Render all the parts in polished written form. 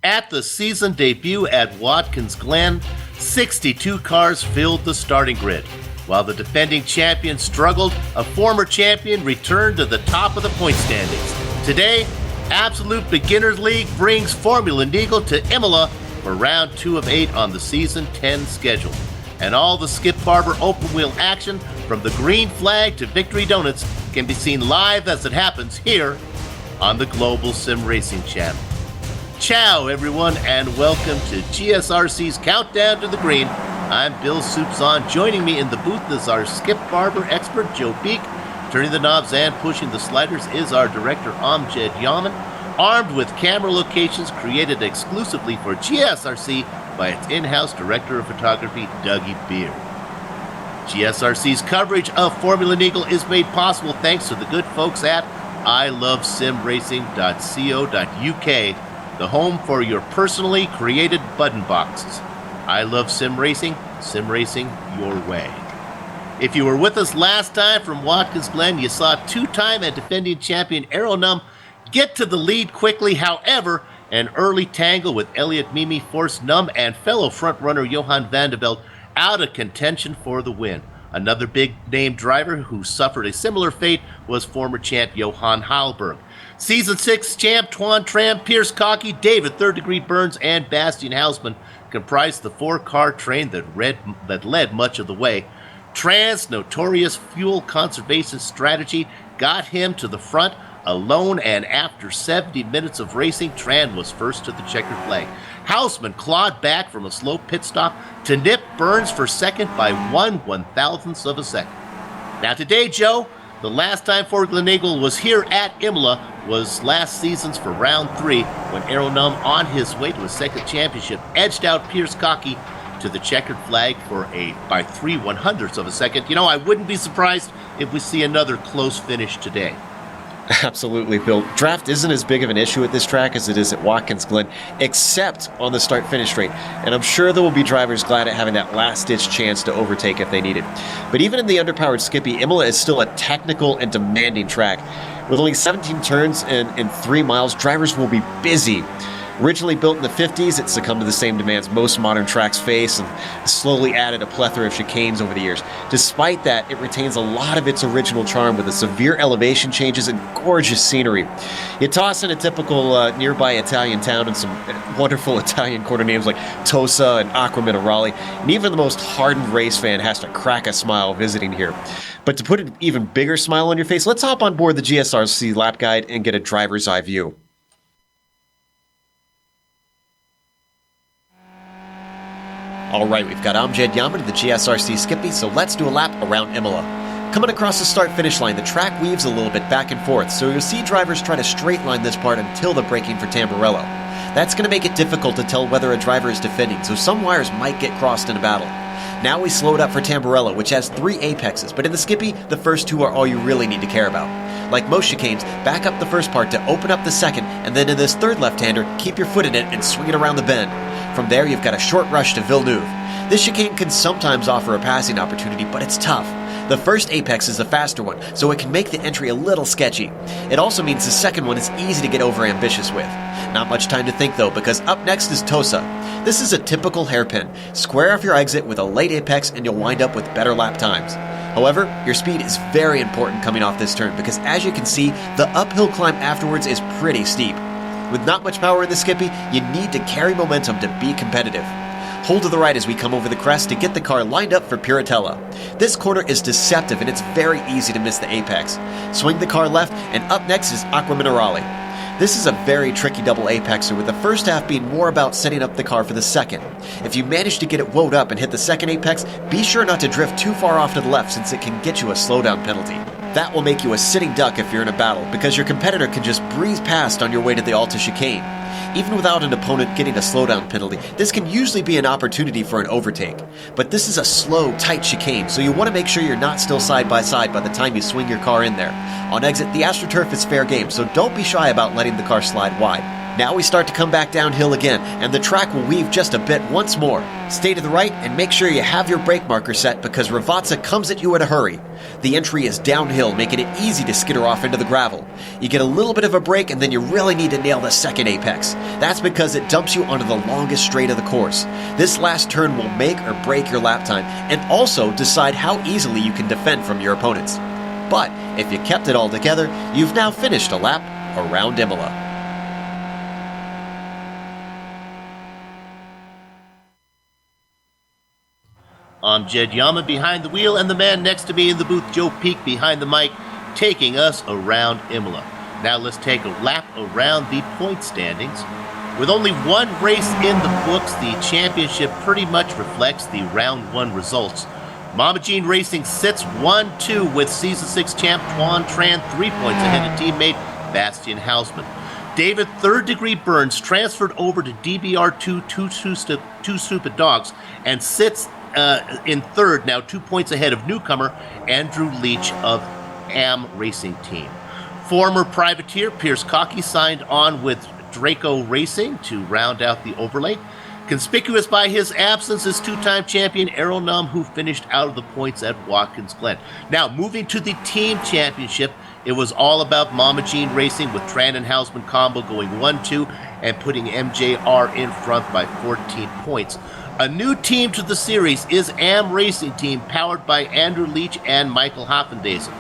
At the season debut at Watkins Glen, 62 cars filled the starting grid. While the defending champion struggled, a former champion returned to the top of the point standings. Today, Absolute Beginners League brings Formula Neagle to Imola for round 2 of 8 on the season 10 schedule. And all the Skip Barber open wheel action from the green flag to Victory Donuts can be seen live as it happens here on the Global Sim Racing Channel. Ciao everyone, and welcome to GSRC's Countdown to the Green. I'm Bill Soupzon. Joining me in the booth is our Skip Barber expert, Joe Beek. Turning the knobs and pushing the sliders is our director, Amjad Yaman, armed with camera locations created exclusively for GSRC by its in-house director of photography, Dougie Beard. GSRC's coverage of Formula Neagle is made possible thanks to the good folks at ilovesimracing.co.uk, the home for your personally created button boxes. I love sim racing your way. If you were with us last time from Watkins Glen, you saw two-time and defending champion Aeronum get to the lead quickly. However, an early tangle with Elliot Mimi forced Num and fellow frontrunner Johan van der Velde out of contention for the win. Another big-name driver who suffered a similar fate was former champ Johan Heilberg. Season 6 champ Twan Tram, Pierce Cocky, David Third Degree Burns, and Bastian Hausman comprised the four-car train that led much of the way. Tran's notorious fuel conservation strategy got him to the front alone, and after 70 minutes of racing, Tran was first to the checkered flag. Hausman clawed back from a slow pit stop to nip Burns for second by 1/1000th of a second. Now today, Joe, the last time Formula Neagle was here at Imola was last season's for round 3 when Aeronum, on his way to his second championship, edged out Pierce Cocky to the checkered flag by 3/100ths of a second. You know, I wouldn't be surprised if we see another close finish today. Absolutely, Bill. Draft isn't as big of an issue at this track as it is at Watkins Glen, except on the start-finish straight. And I'm sure there will be drivers glad at having that last-ditch chance to overtake if they need it. But even in the underpowered Skippy, Imola is still a technical and demanding track. With only 17 turns and 3 miles, drivers will be busy. Originally built in the 50s, it succumbed to the same demands most modern tracks face and slowly added a plethora of chicanes over the years. Despite that, it retains a lot of its original charm with the severe elevation changes and gorgeous scenery. You toss in a typical nearby Italian town and some wonderful Italian corner names like Tosa and Acqua Minerale, and even the most hardened race fan has to crack a smile visiting here. But to put an even bigger smile on your face, let's hop on board the GSRC lap guide and get a driver's eye view. Alright, we've got Amjad Yaman of the GSRC Skippy, so let's do a lap around Imola. Coming across the start-finish line, the track weaves a little bit back and forth, so you'll see drivers try to straight line this part until the braking for Tamburello. That's going to make it difficult to tell whether a driver is defending, so some wires might get crossed in a battle. Now we slowed up for Tamburello, which has 3 apexes, but in the Skippy, the first 2 are all you really need to care about. Like most chicanes, back up the first part to open up the second, and then in this third left-hander, keep your foot in it and swing it around the bend. From there, you've got a short rush to Villeneuve. This chicane can sometimes offer a passing opportunity, but it's tough. The first apex is the faster one, so it can make the entry a little sketchy. It also means the second one is easy to get over ambitious with. Not much time to think though, because up next is Tosa. This is a typical hairpin. Square off your exit with a late apex and you'll wind up with better lap times. However, your speed is very important coming off this turn, because as you can see, the uphill climb afterwards is pretty steep. With not much power in the Skippy, you need to carry momentum to be competitive. Hold to the right as we come over the crest to get the car lined up for Piratella. This corner is deceptive and it's very easy to miss the apex. Swing the car left, and up next is Acqua Minerale. This is a very tricky double apexer, with the first half being more about setting up the car for the second. If you manage to get it woed up and hit the second apex, be sure not to drift too far off to the left, since it can get you a slowdown penalty. That will make you a sitting duck if you're in a battle, because your competitor can just breeze past on your way to the Alta chicane. Even without an opponent getting a slowdown penalty, this can usually be an opportunity for an overtake. But this is a slow, tight chicane, so you want to make sure you're not still side by side by the time you swing your car in there. On exit, the AstroTurf is fair game, so don't be shy about letting the car slide wide. Now we start to come back downhill again, and the track will weave just a bit once more. Stay to the right and make sure you have your brake marker set because Ravazza comes at you in a hurry. The entry is downhill, making it easy to skitter off into the gravel. You get a little bit of a break and then you really need to nail the second apex. That's because it dumps you onto the longest straight of the course. This last turn will make or break your lap time and also decide how easily you can defend from your opponents. But if you kept it all together, you've now finished a lap around Imola. I'm Jed Yama behind the wheel, and the man next to me in the booth, Joe Peak, behind the mic, taking us around Imola. Now let's take a lap around the point standings. With only one race in the books, the championship pretty much reflects the round 1 results. Mama Jean Racing sits 1-2 with Season 6 champ Tuan Tran 3 points ahead of teammate Bastian Hausman. David Third Degree Burns transferred over to DBR2 Two Stupid Dogs and sits in third, now 2 points ahead of newcomer Andrew Leach of AM Racing Team. Former privateer Pierce Cockey signed on with Draco Racing to round out the overlay. Conspicuous by his absence is two-time champion Errol Num, who finished out of the points at Watkins Glen. Now, moving to the team championship, it was all about Mama Jean Racing with Tran and Hausman combo going 1-2 and putting MJR in front by 14 points. A new team to the series is AM Racing Team, powered by Andrew Leach and Michael Hoffendazen.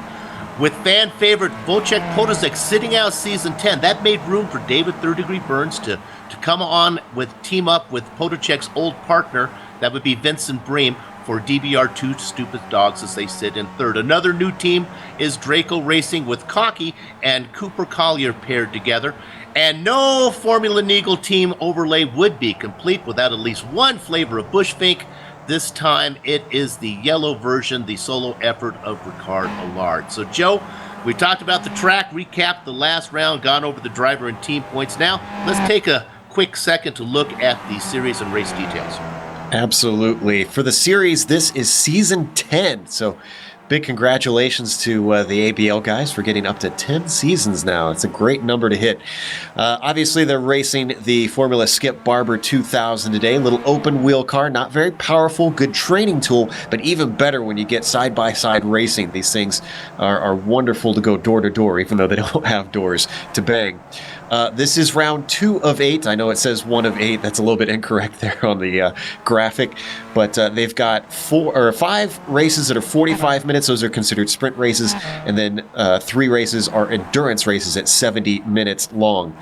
With fan favorite Wojciech Podolski sitting out Season 10, that made room for David Third Degree Burns to come on with team up with Podolski's old partner, that would be Vincent Bream, for DBR2 Stupid Dogs as they sit in third. Another new team is Draco Racing with Cockey and Cooper Collier paired together. And no Formula Neagle team overlay would be complete without at least one flavor of Bushfink. This time it is the yellow version, the solo effort of Ricard Allard. So Joe, we talked about the track, recapped the last round, gone over the driver and team points. Now let's take a quick second to look at the series and race details. Absolutely. For the series, this is Season 10. So big congratulations to the ABL guys for getting up to 10 seasons now. It's a great number to hit. Obviously, they're racing the Formula Skip Barber 2000 today. Little open wheel car, not very powerful, good training tool, but even better when you get side-by-side racing. These things are wonderful to go door to door, even though they don't have doors to bang. This is round 2 of 8. I know it says 1 of 8. That's a little bit incorrect there on the graphic. But they've got 5 races that are 45 minutes. Those are considered sprint races. And then 3 races are endurance races at 70 minutes long.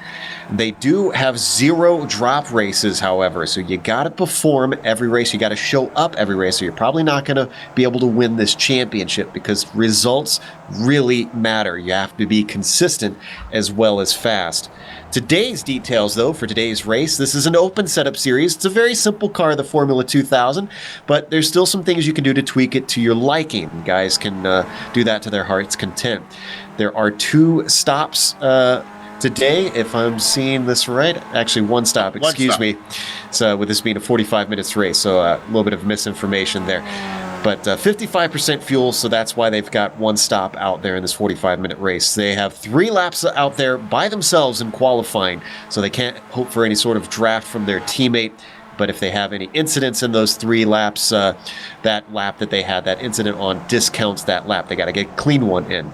They do have 0 drop races, however. So you got to perform every race. You got to show up every race. So you're probably not going to be able to win this championship because results really matter. You have to be consistent as well as fast. Today's details, though, for today's race, this is an open setup series. It's a very simple car, the Formula 2000, but there's still some things you can do to tweak it to your liking. You guys can do that to their heart's content. There are 2 stops today, if I'm seeing this right. Actually, 1 stop, excuse me. So with this being a 45 minutes race, so a little bit of misinformation there. But 55% fuel, so that's why they've got 1 stop out there in this 45-minute race. They have 3 laps out there by themselves in qualifying, so they can't hope for any sort of draft from their teammate. But if they have any incidents in those 3 laps, that lap that they had that incident on discounts that lap. They got to get a clean one in.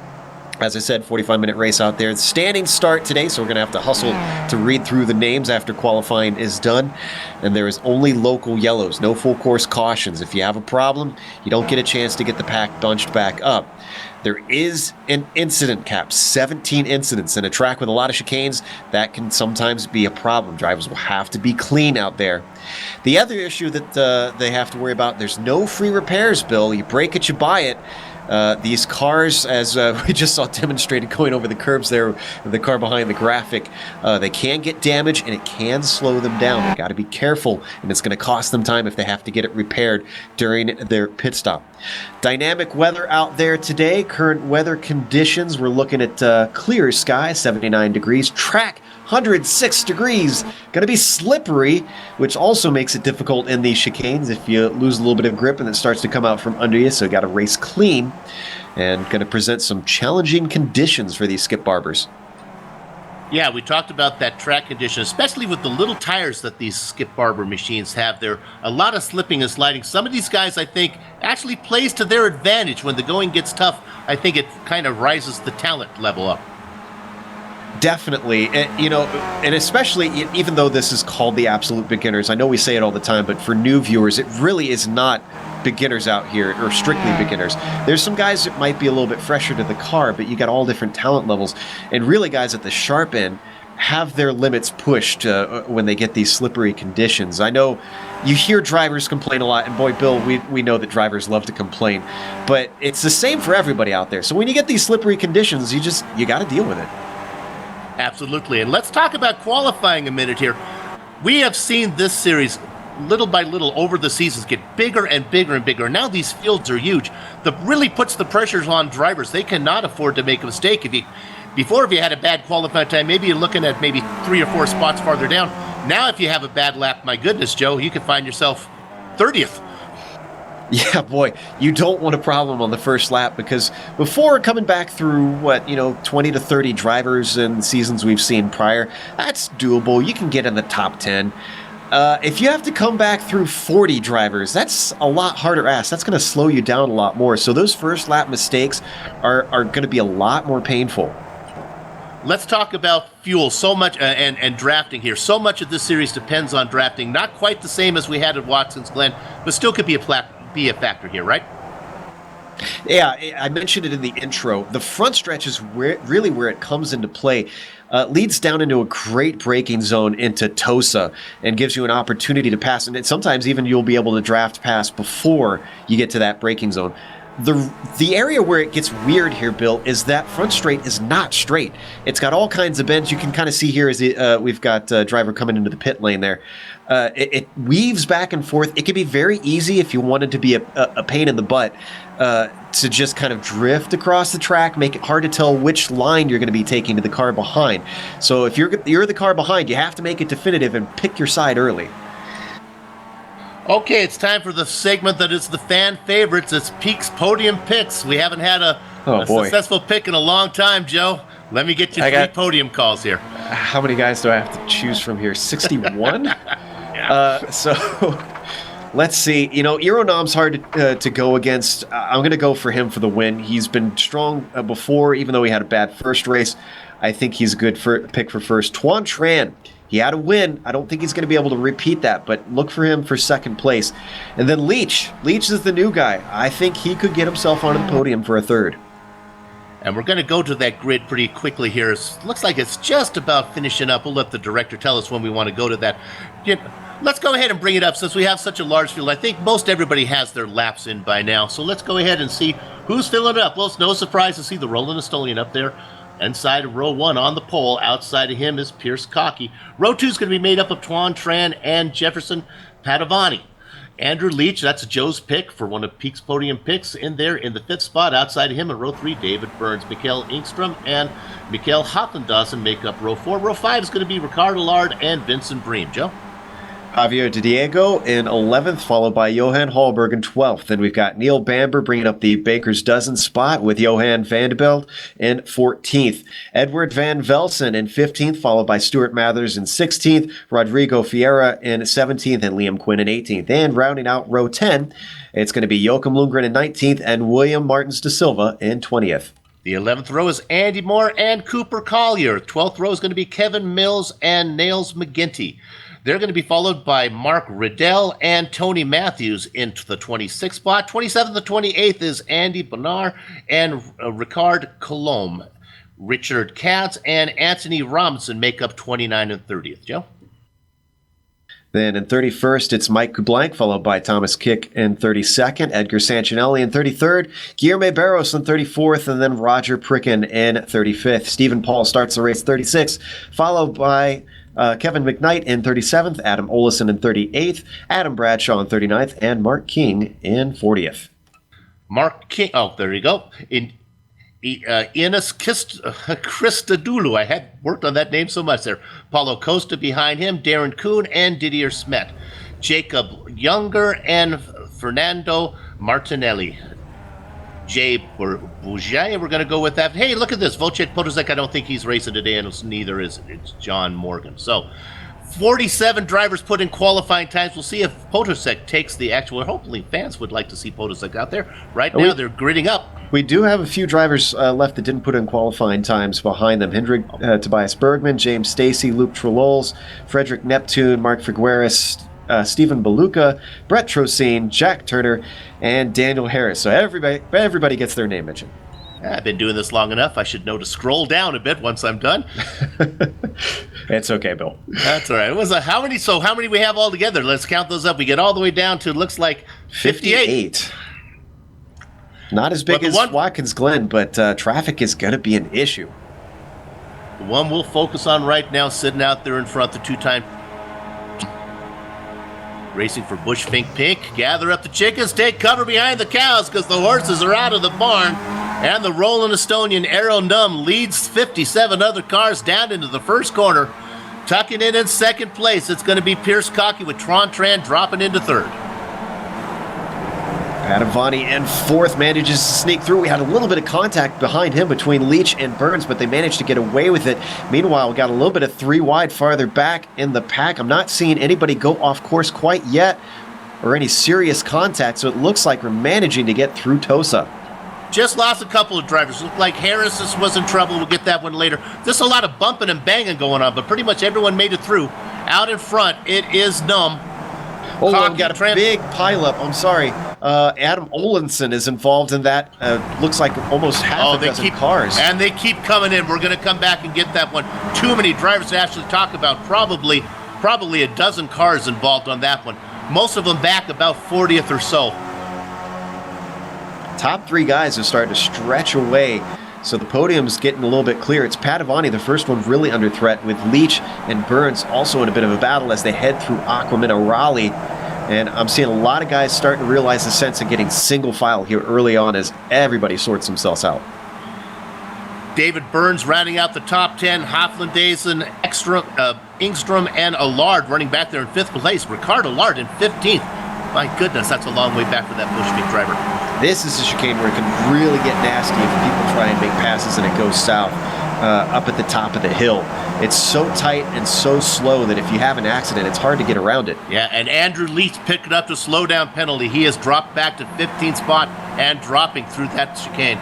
As I said, 45-minute race out there. Standing start today, so we're going to have to hustle to read through the names after qualifying is done. And there is only local yellows, no full course cautions. If you have a problem, you don't get a chance to get the pack bunched back up. There is an incident cap, 17 incidents. In a track with a lot of chicanes, that can sometimes be a problem. Drivers will have to be clean out there. The other issue that they have to worry about, there's no free repairs, Bill. You break it, you buy it. These cars, as we just saw demonstrated going over the curbs there, the car behind the graphic, they can get damaged and it can slow them down. They got to be careful, and it's going to cost them time if they have to get it repaired during their pit stop. Dynamic weather out there today. Current weather conditions, we're looking at clear sky, 79 degrees. Track 106 degrees. Going to be slippery, which also makes it difficult in these chicanes if you lose a little bit of grip and it starts to come out from under you. So you got to race clean, and going to present some challenging conditions for these skip barbers. Yeah, we talked about that track condition, especially with the little tires that these Skip Barber machines have. There a lot of slipping and sliding. Some of these guys, I think, actually plays to their advantage. When the going gets tough, I think it kind of rises the talent level up. Definitely. And especially, even though this is called the absolute beginners, I know we say it all the time, but for new viewers, it really is not beginners out here, or strictly beginners. There's some guys that might be a little bit fresher to the car, but you got all different talent levels. And really, guys at the sharp end have their limits pushed when they get these slippery conditions. I know you hear drivers complain a lot, and boy, Bill, we know that drivers love to complain, but it's the same for everybody out there. So when you get these slippery conditions, you got to deal with it. Absolutely. And let's talk about qualifying a minute here. We have seen this series little by little over the seasons get bigger and bigger and bigger. Now these fields are huge. That really puts the pressures on drivers. They cannot afford to make a mistake. If you had a bad qualifying time, maybe you're looking at maybe 3 or 4 spots farther down. Now if you have a bad lap, my goodness, Joe, you could find yourself 30th. Yeah, boy, you don't want a problem on the first lap, because before coming back through 20 to 30 drivers in seasons we've seen prior, that's doable. You can get in the top 10. If you have to come back through 40 drivers, that's a lot harder ass. That's going to slow you down a lot more. So those first lap mistakes are going to be a lot more painful. Let's talk about fuel so much and drafting here. So much of this series depends on drafting. Not quite the same as we had at Watson's Glen, but still could be a factor here, right? Yeah, I mentioned it in the intro. The front stretch is really where it comes into play. Leads down into a great braking zone into Tosa and gives you an opportunity to pass. And sometimes even you'll be able to draft pass before you get to that braking zone. The area where it gets weird here, Bill, is that front straight is not straight. It's got all kinds of bends. You can kind of see here as we've got a driver coming into the pit lane there. It weaves back and forth. It can be very easy if you wanted to be a pain in the butt to just kind of drift across the track, make it hard to tell which line you're going to be taking to the car behind. So if you're the car behind, you have to make it definitive and pick your side early. Okay, it's time for the segment that is the fan favorites. It's Peak's Podium Picks. We haven't had a successful pick in a long time, Joe. Let me get you 3 podium calls here. How many guys do I have to choose from here? 61? Yeah. So let's see. Ironom's hard to go against. I'm going to go for him for the win. He's been strong before, even though he had a bad first race. I think he's a good pick for first. Tuan Tran. He had a win. I don't think he's going to be able to repeat that, but look for him for second place. And then Leach. Leach is the new guy. I think he could get himself onto the podium for a third. And we're going to go to that grid pretty quickly here. It looks like it's just about finishing up. We'll let the director tell us when we want to go to that. Let's go ahead and bring it up since we have such a large field. I think most everybody has their laps in by now. So let's go ahead and see who's filling it up. Well, it's no surprise to see the Roland Estolian up there. Inside of row 1 on the pole, outside of him is Pierce Cockey. Row 2 is going to be made up of Tuan Tran and Jefferson Padovani. Andrew Leach, that's Joe's pick for one of Peak's Podium Picks. In there in the 5th spot, outside of him in row 3, David Burns. Mikael Engstrom and Mikael Hoffendawson make up row 4. Row 5 is going to be Ricard Allard and Vincent Bream. Joe? Javier De Diego in 11th, followed by Johan Hallberg in 12th. Then we've got Neil Bamber bringing up the Baker's Dozen spot with Johan Vanderbilt in 14th. Edward Van Velsen in 15th, followed by Stuart Mathers in 16th, Rodrigo Fiera in 17th, and Liam Quinn in 18th. And rounding out row 10, it's going to be Joachim Lundgren in 19th and William Martins de Silva in 20th. The 11th row is Andy Moore and Cooper Collier. 12th row is going to be Kevin Mills and Nails McGinty. They're going to be followed by Mark Riddell and Tony Matthews into the 26th spot. 27th to 28th is Andy Bonar and Ricard Colombe. Richard Katz and Anthony Robinson make up 29 and 30th. Joe? Then in 31st, it's Mike Kublank, followed by Thomas Kick in 32nd, Edgar Sancinelli in 33rd, Guillermo Barros in 34th, and then Roger Pricken in 35th. Stephen Paul starts the race 36th, followed by Kevin McKnight in 37th, Adam Olison in 38th, Adam Bradshaw in 39th, and Mark King in 40th. Mark King, there you go. Ines Christodoulou. I had worked on that name so much there. Paulo Costa behind him, Darren Kuhn and Didier Smet. Jacob Younger and Fernando Martinelli. Jay Bourget. We're going to go with that. Hey, look at this. Wojciech Potosek, I don't think he's racing today, and neither is it's John Morgan. So 47 drivers put in qualifying times. We'll see if Potosek takes the actual. Hopefully fans would like to see Potosek out there. Right now, they're gridding up. We do have a few drivers left that didn't put in qualifying times behind them. Hendrik Tobias Bergman, James Stacey, Luke Trollols, Frederick Neptune, Mark Figueres, Stephen Beluca, Brett Trocine, Jack Turner, and Daniel Harris. So everybody gets their name mentioned. I've been doing this long enough. I should know to scroll down a bit once I'm done. It's okay, Bill. That's all right. It was how many? So how many we have all together? Let's count those up. We get all the way down to, looks like 58. Not as big as Watkins Glen, but traffic is going to be an issue. The one we'll focus on right now, sitting out there in front, the two-time racing for Bush Fink Pink. Gather up the chickens, take cover behind the cows because the horses are out of the barn. And the Rolling Estonian Aero Num leads 57 other cars down into the first corner. Tucking in second place, it's going to be Pierce Cocky with Tron Tran dropping into third. Padavani in fourth manages to sneak through. We had a little bit of contact behind him between Leach and Burns, but they managed to get away with it. Meanwhile, we got a little bit of three wide farther back in the pack. I'm not seeing anybody go off course quite yet or any serious contact, so it looks like we're managing to get through Tosa. Just lost a couple of drivers. Looked like Harris was in trouble. We'll get that one later. There's a lot of bumping and banging going on, but pretty much everyone made it through. Out in front, it is Num. Oh, we got a big pileup. I'm sorry. Adam Olenson is involved in that. Looks like almost half a dozen cars. And they keep coming in. We're going to come back and get that one. Too many drivers to actually talk about. Probably a dozen cars involved on that one. Most of them back about 40th or so. Top three guys are starting to stretch away, so the podium's getting a little bit clear. It's Padavani, the first one really under threat, with Leach and Burns also in a bit of a battle as they head through Aquaman Raleigh. And I'm seeing a lot of guys starting to realize the sense of getting single file here early on as everybody sorts themselves out. David Burns rounding out the top 10. Hofland, Dazen, Ingstrom, and Allard running back there in fifth place. Ricard Allard in 15th. My goodness, that's a long way back for that Bushmeat driver. This is a chicane where it can really get nasty if people try and make passes and it goes south up at the top of the hill. It's so tight and so slow that if you have an accident, it's hard to get around it. Yeah, and Andrew Leach picked up the slow-down penalty. He has dropped back to 15th spot and dropping through that chicane.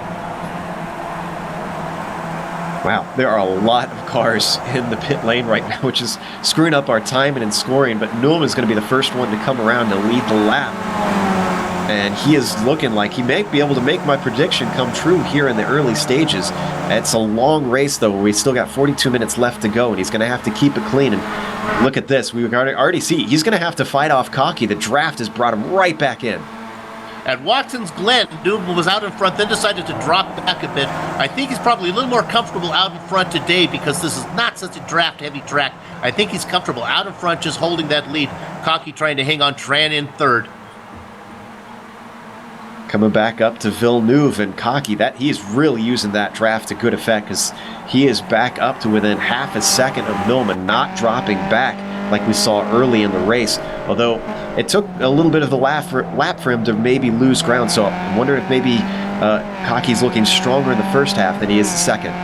Wow, there are a lot of cars in the pit lane right now, which is screwing up our timing and scoring, but Newman is going to be the first one to come around to lead the lap. And he is looking like he may be able to make my prediction come true here in the early stages. It's a long race, though. We still got 42 minutes left to go, and he's going to have to keep it clean. And look at this. We already see he's going to have to fight off Cocky. The draft has brought him right back in. At Watson's Glen, Newman was out in front, then decided to drop back a bit. I think he's probably a little more comfortable out in front today because this is not such a draft-heavy track. I think he's comfortable out in front, just holding that lead. Cocky trying to hang on Tran in third. Coming back up to Villeneuve and Cocky, he's really using that draft to good effect because he is back up to within half a second of Millman, not dropping back like we saw early in the race. Although it took a little bit of the lap for him to maybe lose ground. So I wonder if maybe Cocky's looking stronger in the first half than he is the second.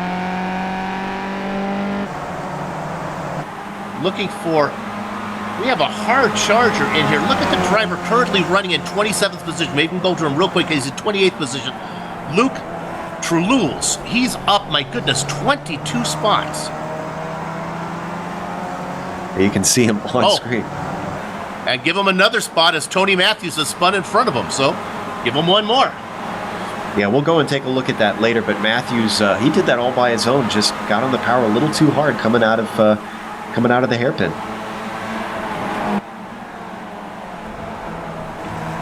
We have a hard charger in here. Look at the driver currently running in 27th position. Maybe we can go to him real quick. He's in 28th position. Luke Trulules. He's up, my goodness, 22 spots. You can see him on screen. And give him another spot as Tony Matthews has spun in front of him. So give him one more. Yeah, we'll go and take a look at that later. But Matthews, he did that all by his own. Just got on the power a little too hard coming out of the hairpin.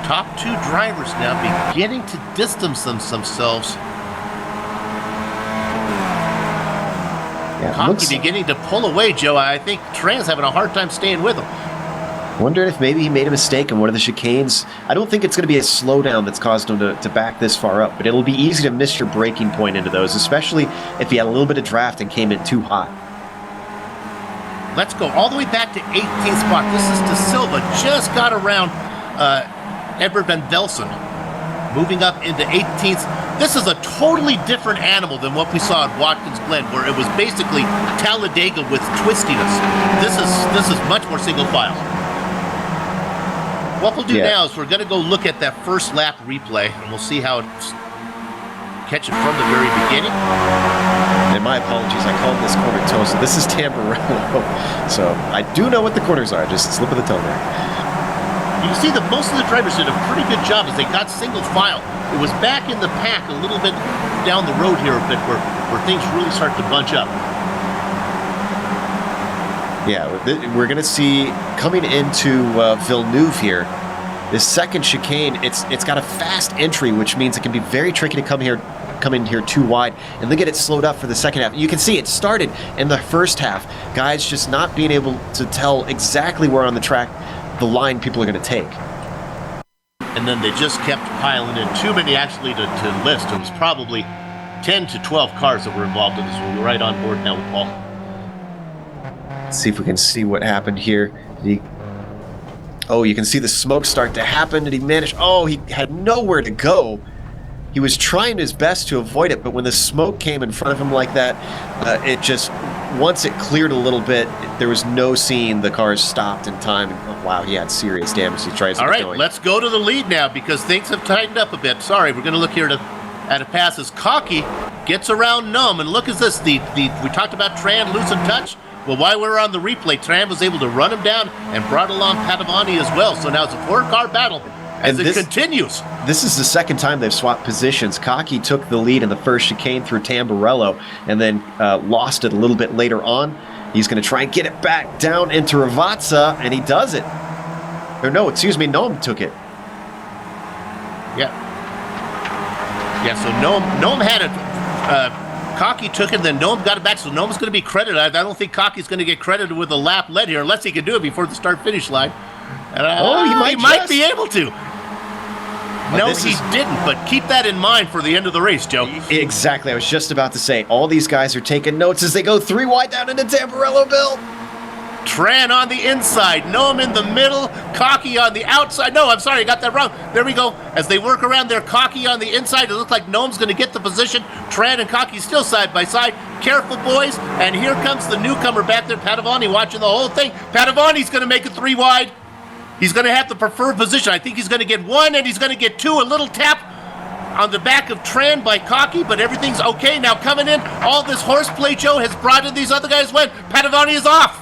Top two drivers now beginning to distance themselves. Yeah, Cocky beginning to pull away, Joe. I think Tran's having a hard time staying with him. Wondering if maybe he made a mistake in one of the chicanes. I don't think it's going to be a slowdown that's caused him to back this far up, but it'll be easy to miss your braking point into those, especially if he had a little bit of draft and came in too hot. Let's go all the way back to 18th spot. This is De Silva. Just got around Edward Van Velsen. moving up into 18th. This is a totally different animal than what we saw at Watkins Glen, where it was basically Talladega with twistiness. This is much more single file. What we'll do now is we're going to go look at that first lap replay, and we'll see how it's catch it from the very beginning. And my apologies, I called this corner toast. This is Tamburello, so I do know what the corners are. Just slip of the tongue there. You can see that most of the drivers did a pretty good job as they got single file. It was back in the pack a little bit down the road here a bit where things really start to bunch up. Yeah, we're going to see coming into Villeneuve here, this second chicane, it's got a fast entry, which means it can be very tricky to come in here too wide and then get it slowed up for the second half. You can see it started in the first half. Guys just not being able to tell exactly where on the track the line people are going to take. And then they just kept piling in. Too many actually to list. It was probably 10 to 12 cars that were involved in this. We're right on board now with Paul. Let's see if we can see what happened here. Oh, you can see the smoke start to happen. Did he manage? Oh, he had nowhere to go. He was trying his best to avoid it, but when the smoke came in front of him like that, it just, once it cleared a little bit, there was no seeing the cars stopped in time. Oh, wow, he had serious damage. He tries to All right, going. let's go to the lead now because things have tightened up a bit. Sorry, we're going to look here at a pass as Cocky gets around Num, and look at this. We talked about Tran losing touch. Well, while we were on the replay, Tran was able to run him down and brought along Padovani as well. So now it's a four-car battle as it continues. This is the second time they've swapped positions. Cocky took the lead in the first chicane through Tamburello and then lost it a little bit later on. He's going to try and get it back down into Ravazza, and he does it. Or no, excuse me, Noam took it. Yeah, so Noam had it. Cocky took it, then Noam got it back, so Noam's going to be credited. I don't think Cocky's going to get credited with a lap led here, unless he can do it before the start-finish line. He might be able to. No, he didn't, but keep that in mind for the end of the race, Joe. Exactly. I was just about to say, all these guys are taking notes as they go 3 wide down into Tamburello, Bill. Tran on the inside, Noam in the middle, Cocky on the outside. No, I'm sorry, I got that wrong. There we go. As they work around there, Cocky on the inside. It looks like Noam's going to get the position. Tran and Cocky still side by side. Careful, boys. And here comes the newcomer back there, Padovani, watching the whole thing. Padovani's going to make it 3 wide. He's going to have the preferred position. I think he's going to get 1 and he's going to get 2. A little tap on the back of Tran by Cocky, but everything's okay. Now coming in, all this horseplay, Joe, has brought in these other guys. When Padovani is off.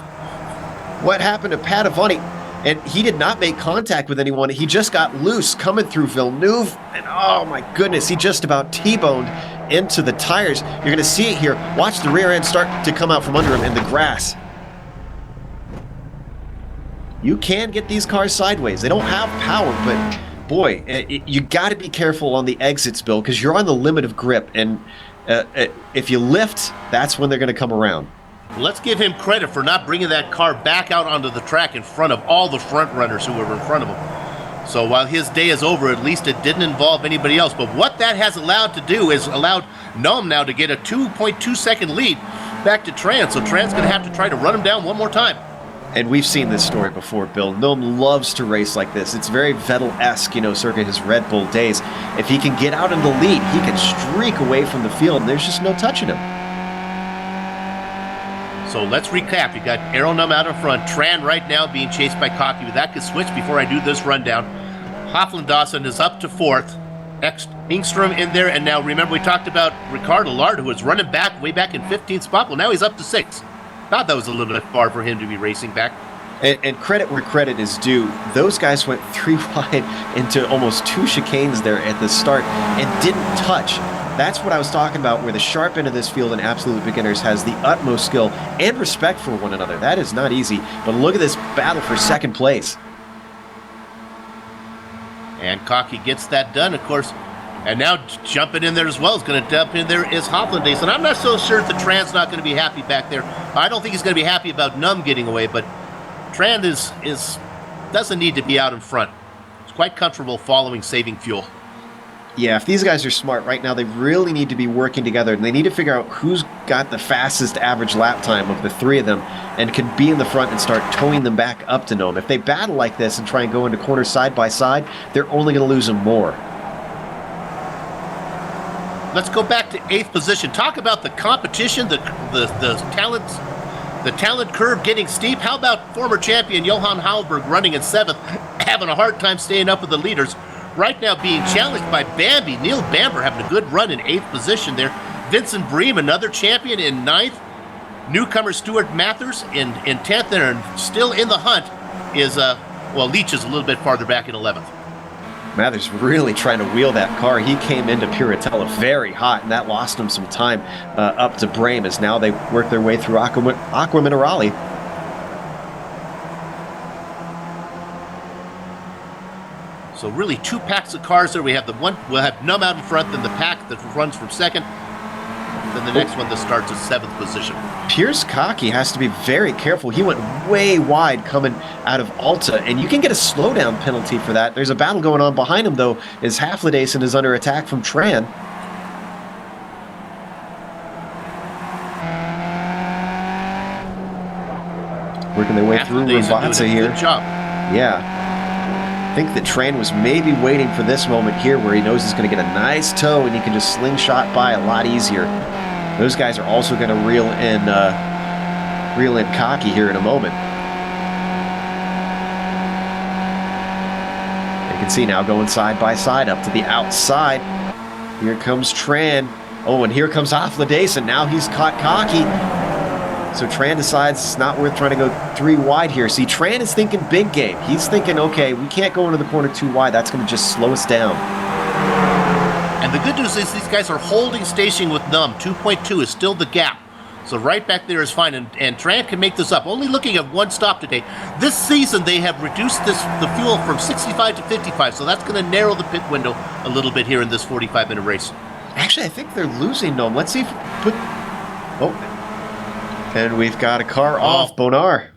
What happened to Padovani? And he did not make contact with anyone. He just got loose coming through Villeneuve. And oh my goodness, he just about T-boned into the tires. You're going to see it here. Watch the rear end start to come out from under him in the grass. You can get these cars sideways. They don't have power, but boy, you got to be careful on the exits, Bill, because you're on the limit of grip. And if you lift, that's when they're going to come around. Let's give him credit for not bringing that car back out onto the track in front of all the front runners who were in front of him. So while his day is over, at least it didn't involve anybody else. But what that has allowed to do is allowed Noam now to get a 2.2 second lead back to Tran. So Tran's going to have to try to run him down one more time. And we've seen this story before, Bill. Noam loves to race like this. It's very Vettel-esque, circa his Red Bull days. If he can get out in the lead, he can streak away from the field, and there's just no touching him. So let's recap. You got Aeronum out in front. Tran right now being chased by Cocky. But that could switch before I do this rundown. Hofland Dawson is up to 4th. Engstrom in there. And now remember we talked about Ricardo Lard, who was running back way back in 15th spot. Well, now he's up to 6th. Thought that was a little bit far for him to be racing back. And credit where credit is due. Those guys went 3 wide into almost 2 chicanes there at the start and didn't touch. That's what I was talking about, where the sharp end of this field in absolute beginners has the utmost skill and respect for one another. That is not easy, but look at this battle for second place. And Cocky gets that done, of course. And now jumping in there as well is going to dump in there is Hofland Days. And I'm not so sure that Tran's not going to be happy back there. I don't think he's going to be happy about Num getting away, but Tran doesn't need to be out in front. He's quite comfortable following, saving fuel. Yeah, if these guys are smart right now, they really need to be working together, and they need to figure out who's got the fastest average lap time of the 3 of them and can be in the front and start towing them back up to Noam. If they battle like this and try and go into corners side by side, they're only going to lose them more. let's go back to 8th position. Talk about the competition, the talent curve getting steep. How about former champion Johan Halberg running in 7th, having a hard time staying up with the leaders. Right now being challenged by Bambi. Neil Bamber having a good run in 8th position there. Vincent Bream, another champion, in 9th. Newcomer Stuart Mathers in 10th, and still in the hunt is, Leach is a little bit farther back in 11th. Mathers really trying to wheel that car. He came into Piratella very hot, and that lost him some time up to Brame, as now they work their way through Aqua Minerale. So really 2 packs of cars there. We'll have Numb out in front, then the pack that runs from 2nd, then the next one that starts at 7th position. Pierce Cocky has to be very careful. He went way wide coming out of Alta, and you can get a slowdown penalty for that. There's a battle going on behind him, though, as Haflidason is under attack from Tran. Working their way through Ravazza here. Good job. Yeah. I think that Tran was maybe waiting for this moment here where he knows he's going to get a nice tow and he can just slingshot by a lot easier. Those guys are also going to reel in Cocky here in a moment. You can see now going side by side up to the outside. Here comes Tran. Oh, and here comes Haflidason. Now he's caught Cocky. So Tran decides it's not worth trying to go 3 wide here. See, Tran is thinking big game. He's thinking, okay, we can't go into the corner 2 wide. That's going to just slow us down. And the good news is these guys are holding station with Numb. 2.2 is still the gap. So right back there is fine. And Tran can make this up. Only looking at 1 stop today. This season, they have reduced the fuel from 65 to 55. So that's going to narrow the pit window a little bit here in this 45-minute race. Actually, I think they're losing Numb. Let's see if... And we've got a car off Bonar.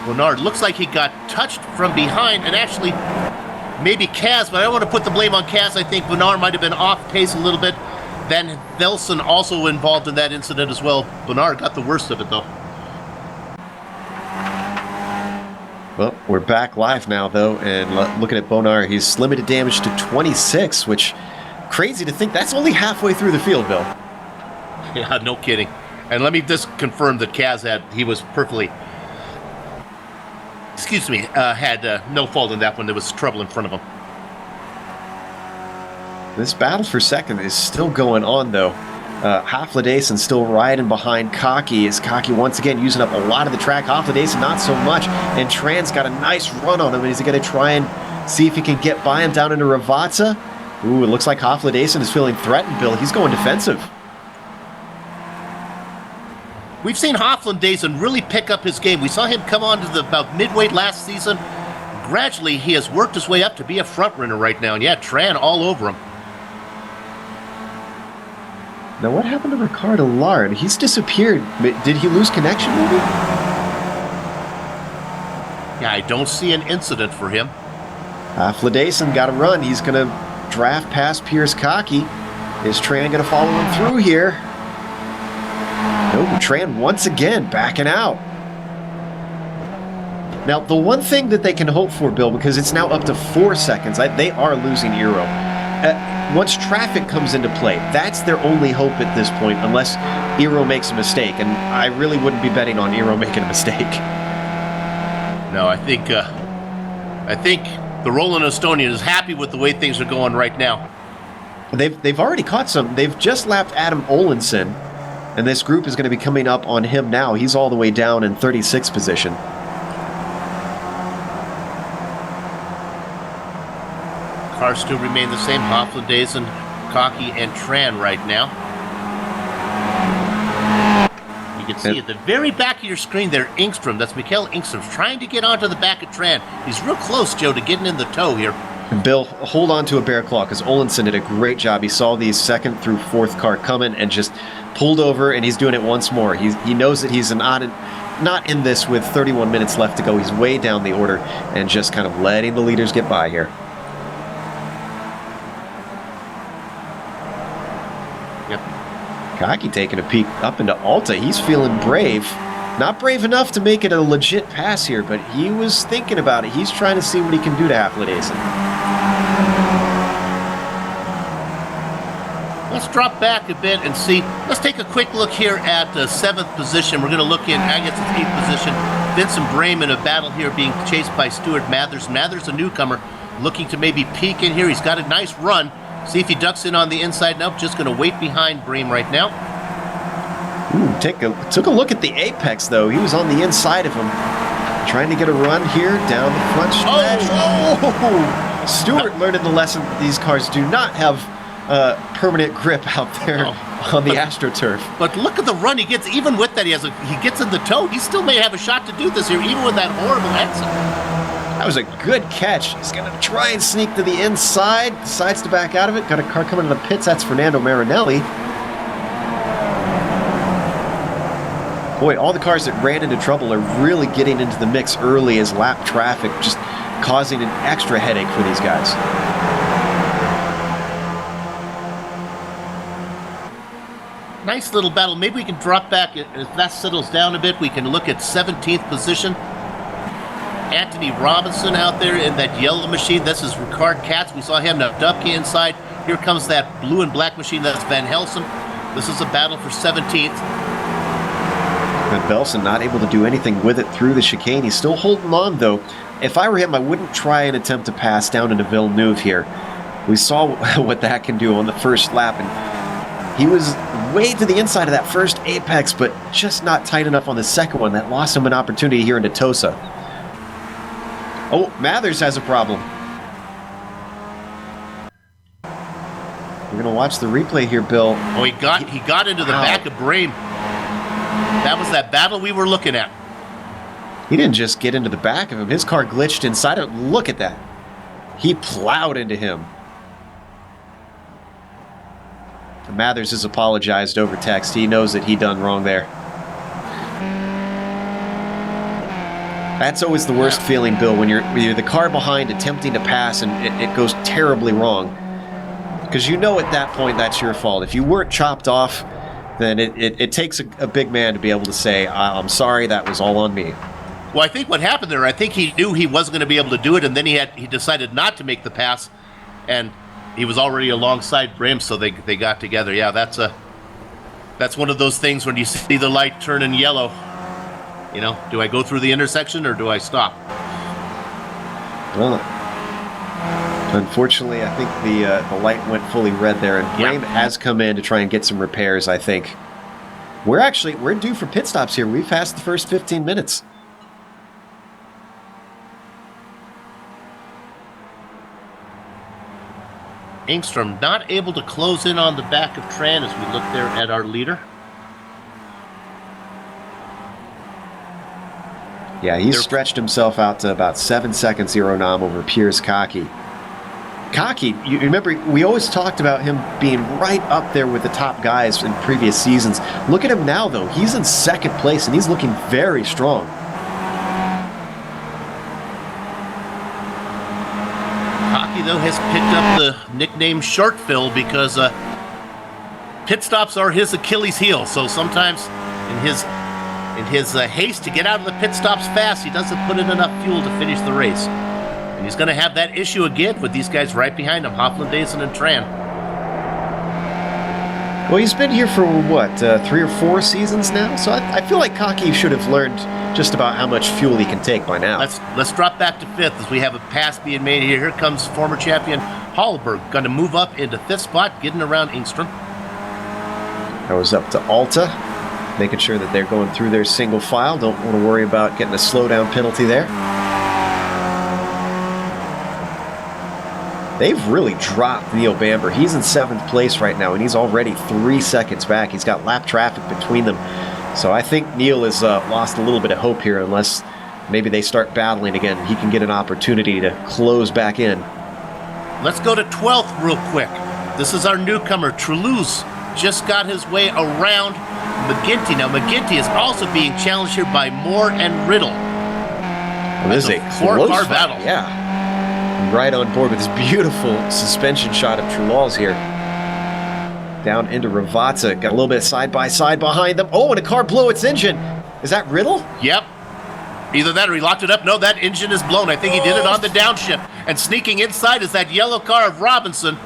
Bonar looks like he got touched from behind, and actually maybe Kaz, but I don't want to put the blame on Kaz. I think Bonar might have been off pace a little bit. Then Nelson also involved in that incident as well. Bonar got the worst of it, though. Well, we're back live now, though, and looking at Bonar, he's limited damage to 26, which, crazy to think, that's only halfway through the field, Bill. Yeah, no kidding. And let me just confirm that Kaz he was perfectly, had no fault in that one. There was trouble in front of him. This battle for second is still going on, though. Haflidason still riding behind Cocky, as Cocky once again using up a lot of the track. Haflidason not so much, and Tran's got a nice run on him. Is he going to try and see if he can get by him down into Ravazza? Ooh, it looks like Haflidason is feeling threatened, Bill. He's going defensive. We've seen Haflidason really pick up his game. We saw him come on to about midway last season. Gradually, he has worked his way up to be a front runner right now. And yeah, Tran all over him. Now, what happened to Ricardo Lard? He's disappeared. Did he lose connection, maybe? Yeah, I don't see an incident for him. Haflidason got to run. He's going to draft past Pierce Cocky. Is Tran going to follow him through here? No, Tran once again backing out. Now, the one thing that they can hope for, Bill, because it's now up to 4 seconds, they are losing Eero. Once traffic comes into play, that's their only hope at this point, unless Eero makes a mistake, and I really wouldn't be betting on Eero making a mistake. No, I think the Roland Estonian is happy with the way things are going right now. They've already caught some. They've just lapped Adam Olenson. And this group is going to be coming up on him now. He's all the way down in 36th position. Cars still remain the same. Haflidason, Cocky, and Tran right now. You can see at the very back of your screen there, Ingstrom. That's Mikael Ingstrom trying to get onto the back of Tran. He's real close, Joe, to getting in the tow here. Bill, hold on to a bear claw, because Olenson did a great job. He saw the 2nd through 4th car coming and just pulled over, and he's doing it once more. He knows that he's not in this with 31 minutes left to go. He's way down the order and just kind of letting the leaders get by here. Yep. Cocky taking a peek up into Alta. He's feeling brave. Not brave enough to make it a legit pass here, but he was thinking about it. He's trying to see what he can do to Haflidason. Let's drop back a bit and see. Let's take a quick look here at the 7th position. We're going to look in, I guess it's 8th position. Vincent Brame in a battle here being chased by Stuart Mathers. Mathers, a newcomer, looking to maybe peek in here. He's got a nice run. See if he ducks in on the inside. Nope, just going to wait behind Brame right now. Ooh, took a look at the apex, though. He was on the inside of him. Trying to get a run here down the front stretch. Oh! Stuart learning the lesson that these cars do not have permanent grip out there on the AstroTurf. But look at the run he gets. Even with that, he gets in the toe. He still may have a shot to do this here, even with that horrible exit. That was a good catch. He's going to try and sneak to the inside. Decides to back out of it. Got a car coming to the pits. That's Fernando Marinelli. Boy, all the cars that ran into trouble are really getting into the mix early as lap traffic, just causing an extra headache for these guys. Nice little battle. Maybe we can drop back. If that settles down a bit, we can look at 17th position. Anthony Robinson out there in that yellow machine. This is Ricard Katz. We saw him. Now Dupke inside. Here comes that blue and black machine. That's Van Helsing. This is a battle for 17th. But Belson not able to do anything with it through the chicane. He's still holding on, though. If I were him, I wouldn't try and attempt to pass down into Villeneuve here. We saw what that can do on the first lap, and he was way to the inside of that first apex, but just not tight enough on the second one. That lost him an opportunity here into Tosa. Oh, Mathers has a problem. We're going to watch the replay here, Bill. Oh, he got into the back of Brame. That was that battle we were looking at. He didn't just get into the back of him. His car glitched inside of him. Look at that. He plowed into him. Mathers has apologized over text. He knows that he done wrong there. That's always the worst feeling, Bill, when you're the car behind attempting to pass and it goes terribly wrong. Because you know at that point that's your fault. If you weren't chopped off, then it takes a big man to be able to say, I'm sorry, that was all on me. Well, I think what happened there, I think he knew he wasn't going to be able to do it, and then he decided not to make the pass, and he was already alongside Brame, so they got together. Yeah, that's one of those things when you see the light turning yellow. You know, do I go through the intersection or do I stop? Well, unfortunately, I think the light went fully red there, and Brame has come in to try and get some repairs, I think. We're due for pit stops here. We've passed the first 15 minutes. Engstrom not able to close in on the back of Tran as we look there at our leader. Yeah, he's stretched himself out to about 7 seconds 0 nom over Piers Cocky. Cocky, you remember, we always talked about him being right up there with the top guys in previous seasons. Look at him now, though. He's in second place, and he's looking very strong. Cocky, though, has picked up the nickname Short Phil because pit stops are his Achilles heel. So sometimes in his haste to get out of the pit stops fast, he doesn't put in enough fuel to finish the race. And he's going to have that issue again with these guys right behind him, Hofland-Dazen and Tran. Well, he's been here for, what, 3 or 4 seasons now? So I feel like Cocky should have learned just about how much fuel he can take by now. Let's drop back to 5th as we have a pass being made here. Here comes former champion Hallberg, going to move up into 5th spot, getting around Engstrom. That was up to Alta, making sure that they're going through their single file. Don't want to worry about getting a slowdown penalty there. They've really dropped Neil Bamber. He's in 7th place right now, and he's already 3 seconds back. He's got lap traffic between them. So I think Neil has lost a little bit of hope here, unless maybe they start battling again. He can get an opportunity to close back in. Let's go to 12th real quick. This is our newcomer, Toulouse. Just got his way around McGinty. Now, McGinty is also being challenged here by Moore and Riddle. Well, this is a four-car battle. Yeah. Right on board with this beautiful suspension shot of Trulals here. Down into Ravazza. Got a little bit of side-by-side behind them. Oh, and a car blew its engine. Is that Riddle? Yep. Either that or he locked it up. No, that engine is blown. I think he did it on the downshift. And sneaking inside is that yellow car of Robinson.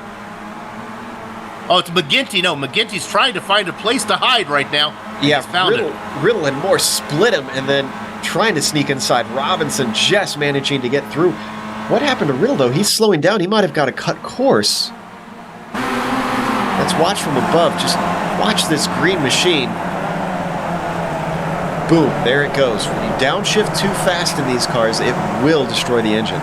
Oh, it's McGinty. No, McGinty's trying to find a place to hide right now. Yeah, he's found Riddle and Moore split him, and then trying to sneak inside. Robinson just managing to get through. What happened to Riddle, though? He's slowing down. He might have got a cut course. Let's watch from above. Just watch this green machine. Boom, there it goes. When you downshift too fast in these cars, it will destroy the engine.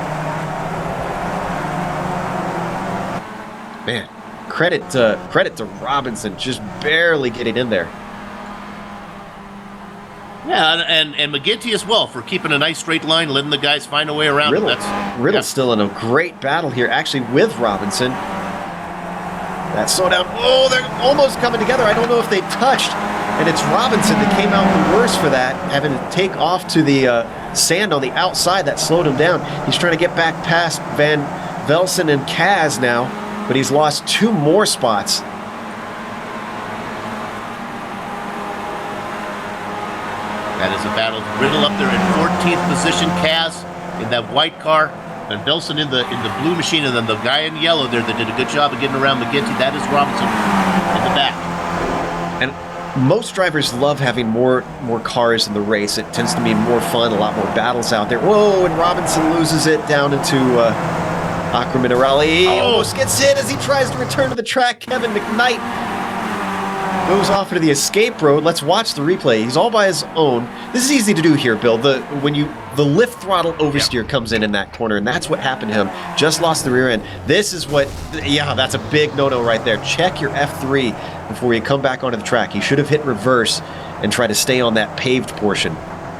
Man, credit to Robinson, just barely getting in there. Yeah, and McGinty as well for keeping a nice straight line, letting the guys find a way around. Riddle's still in a great battle here, actually, with Robinson. That slowdown. Oh, they're almost coming together. I don't know if they touched. And it's Robinson that came out the worst for that, having to take off to the sand on the outside that slowed him down. He's trying to get back past Van Velsen and Kaz now, but he's lost 2 more spots. That is a battle. Riddle up there in 14th position, Kaz in that white car, and Velsen in the blue machine, and then the guy in yellow there that did a good job of getting around McGinty. That is Robinson in the back. And most drivers love having more cars in the race. It tends to mean more fun, a lot more battles out there. Whoa, and Robinson loses it down into Acqua Minerale. Almost gets hit as he tries to return to the track. Kevin McKnight goes off into the escape road. Let's watch the replay. He's all by his own. This is easy to do here, Bill. The lift throttle oversteer comes in that corner, and that's what happened to him. Just lost the rear end. This is what, that's a big no-no right there. Check your F3 before you come back onto the track. You should have hit reverse and try to stay on that paved portion.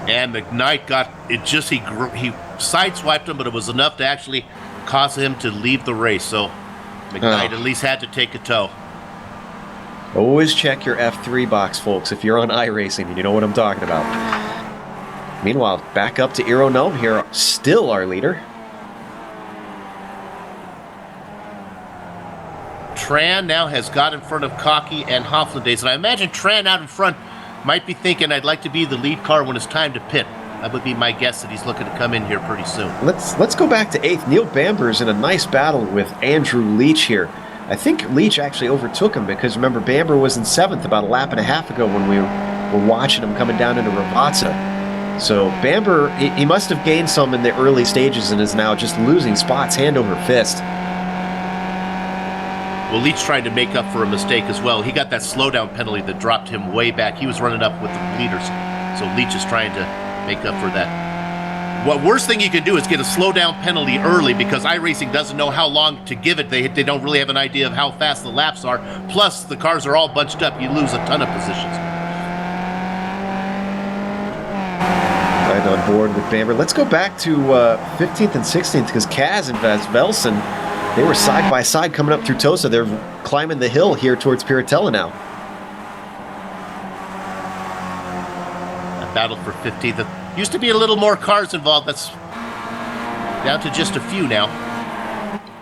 And McKnight got it. Just he sideswiped him, but it was enough to actually cause him to leave the race. So McKnight at least had to take a tow. Always check your F3 box, folks, if you're on iRacing and you know what I'm talking about. Meanwhile, back up to Eero Gnome here, still our leader. Tran now has got in front of Cocky and Hofflandaise, and I imagine Tran out in front might be thinking, I'd like to be the lead car when it's time to pit. That would be my guess that he's looking to come in here pretty soon. Let's go back to 8th. Neil Bamber's in a nice battle with Andrew Leach here. I think Leach actually overtook him because, remember, Bamber was in 7th about a lap and a half ago when we were watching him coming down into Ravazza. So Bamber, he must have gained some in the early stages and is now just losing spots hand over fist. Well, Leach trying to make up for a mistake as well. He got that slowdown penalty that dropped him way back. He was running up with the leaders. So Leach is trying to make up for that. What worst thing you can do is get a slowdown penalty early because iRacing doesn't know how long to give it. They don't really have an idea of how fast the laps are. Plus, the cars are all bunched up. You lose a ton of positions. Right on board with Bamber. Let's go back to 15th and 16th because Kaz and Velsen, they were side by side coming up through Tosa. They're climbing the hill here towards Piratella now. A battle for 15th. Used to be a little more cars involved. That's down to just a few now.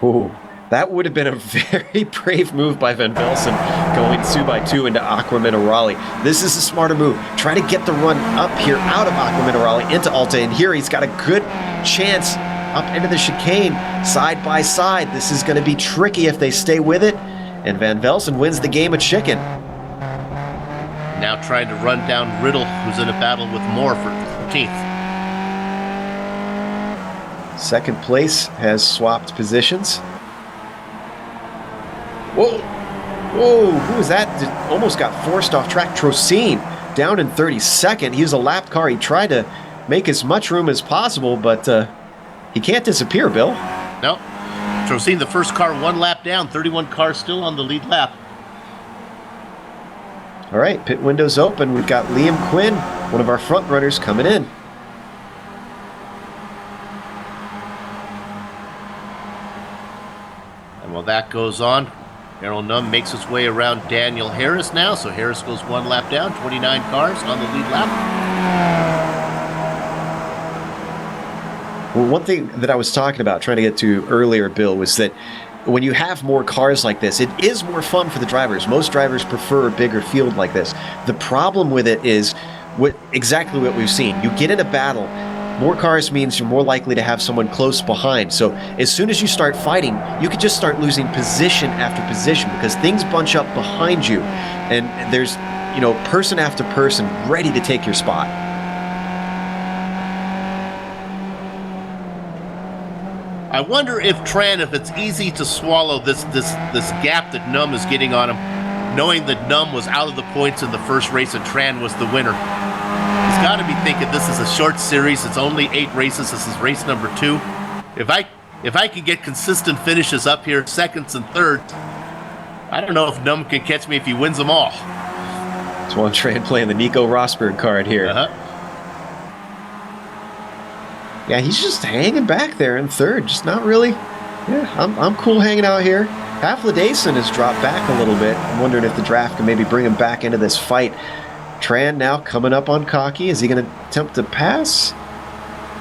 Ooh, that would have been a very brave move by Van Velsen going 2x2 into Acqua Minerale. This is a smarter move. Try to get the run up here out of Acqua Minerale into Alta, and here he's got a good chance up into the chicane side by side. This is going to be tricky if they stay with it, and Van Velsen wins the game of chicken. Now trying to run down Riddle, who's in a battle with Moore for 14th. Second place has swapped positions. Whoa! Whoa! Who was that? Almost got forced off track. Trocine down in 32nd. He was a lap car. He tried to make as much room as possible, but he can't disappear, Bill. No. Trocine, the first car, 1 lap down. 31 cars still on the lead lap. All right, pit window's open. We've got Liam Quinn, one of our front runners, coming in. And while that goes on, Errol Nunn makes his way around Daniel Harris now. So Harris goes 1 lap down, 29 cars on the lead lap. Well, one thing that I was talking about, trying to get to earlier, Bill, was that when you have more cars like this, it is more fun for the drivers. Most drivers prefer a bigger field like this. The problem with it is exactly what we've seen. You get in a battle, More cars means you're more likely to have someone close behind. So as soon as you start fighting, you could just start losing position after position because things bunch up behind you. And there's, person after person ready to take your spot. I wonder if Tran, if it's easy to swallow this gap that Num is getting on him, knowing that Num was out of the points in the first race and Tran was the winner. He's got to be thinking this is a short series. It's only 8 races. This is race number 2. If I can get consistent finishes up here, seconds and thirds, I don't know if Num can catch me if he wins them all. That's why I'm trying playing the Nico Rosberg card here. Yeah, he's just hanging back there in third. Just not really. Yeah, I'm cool hanging out here. Haflidason has dropped back a little bit. I'm wondering if the draft can maybe bring him back into this fight. Tran now coming up on Cocky. Is he going to attempt to pass?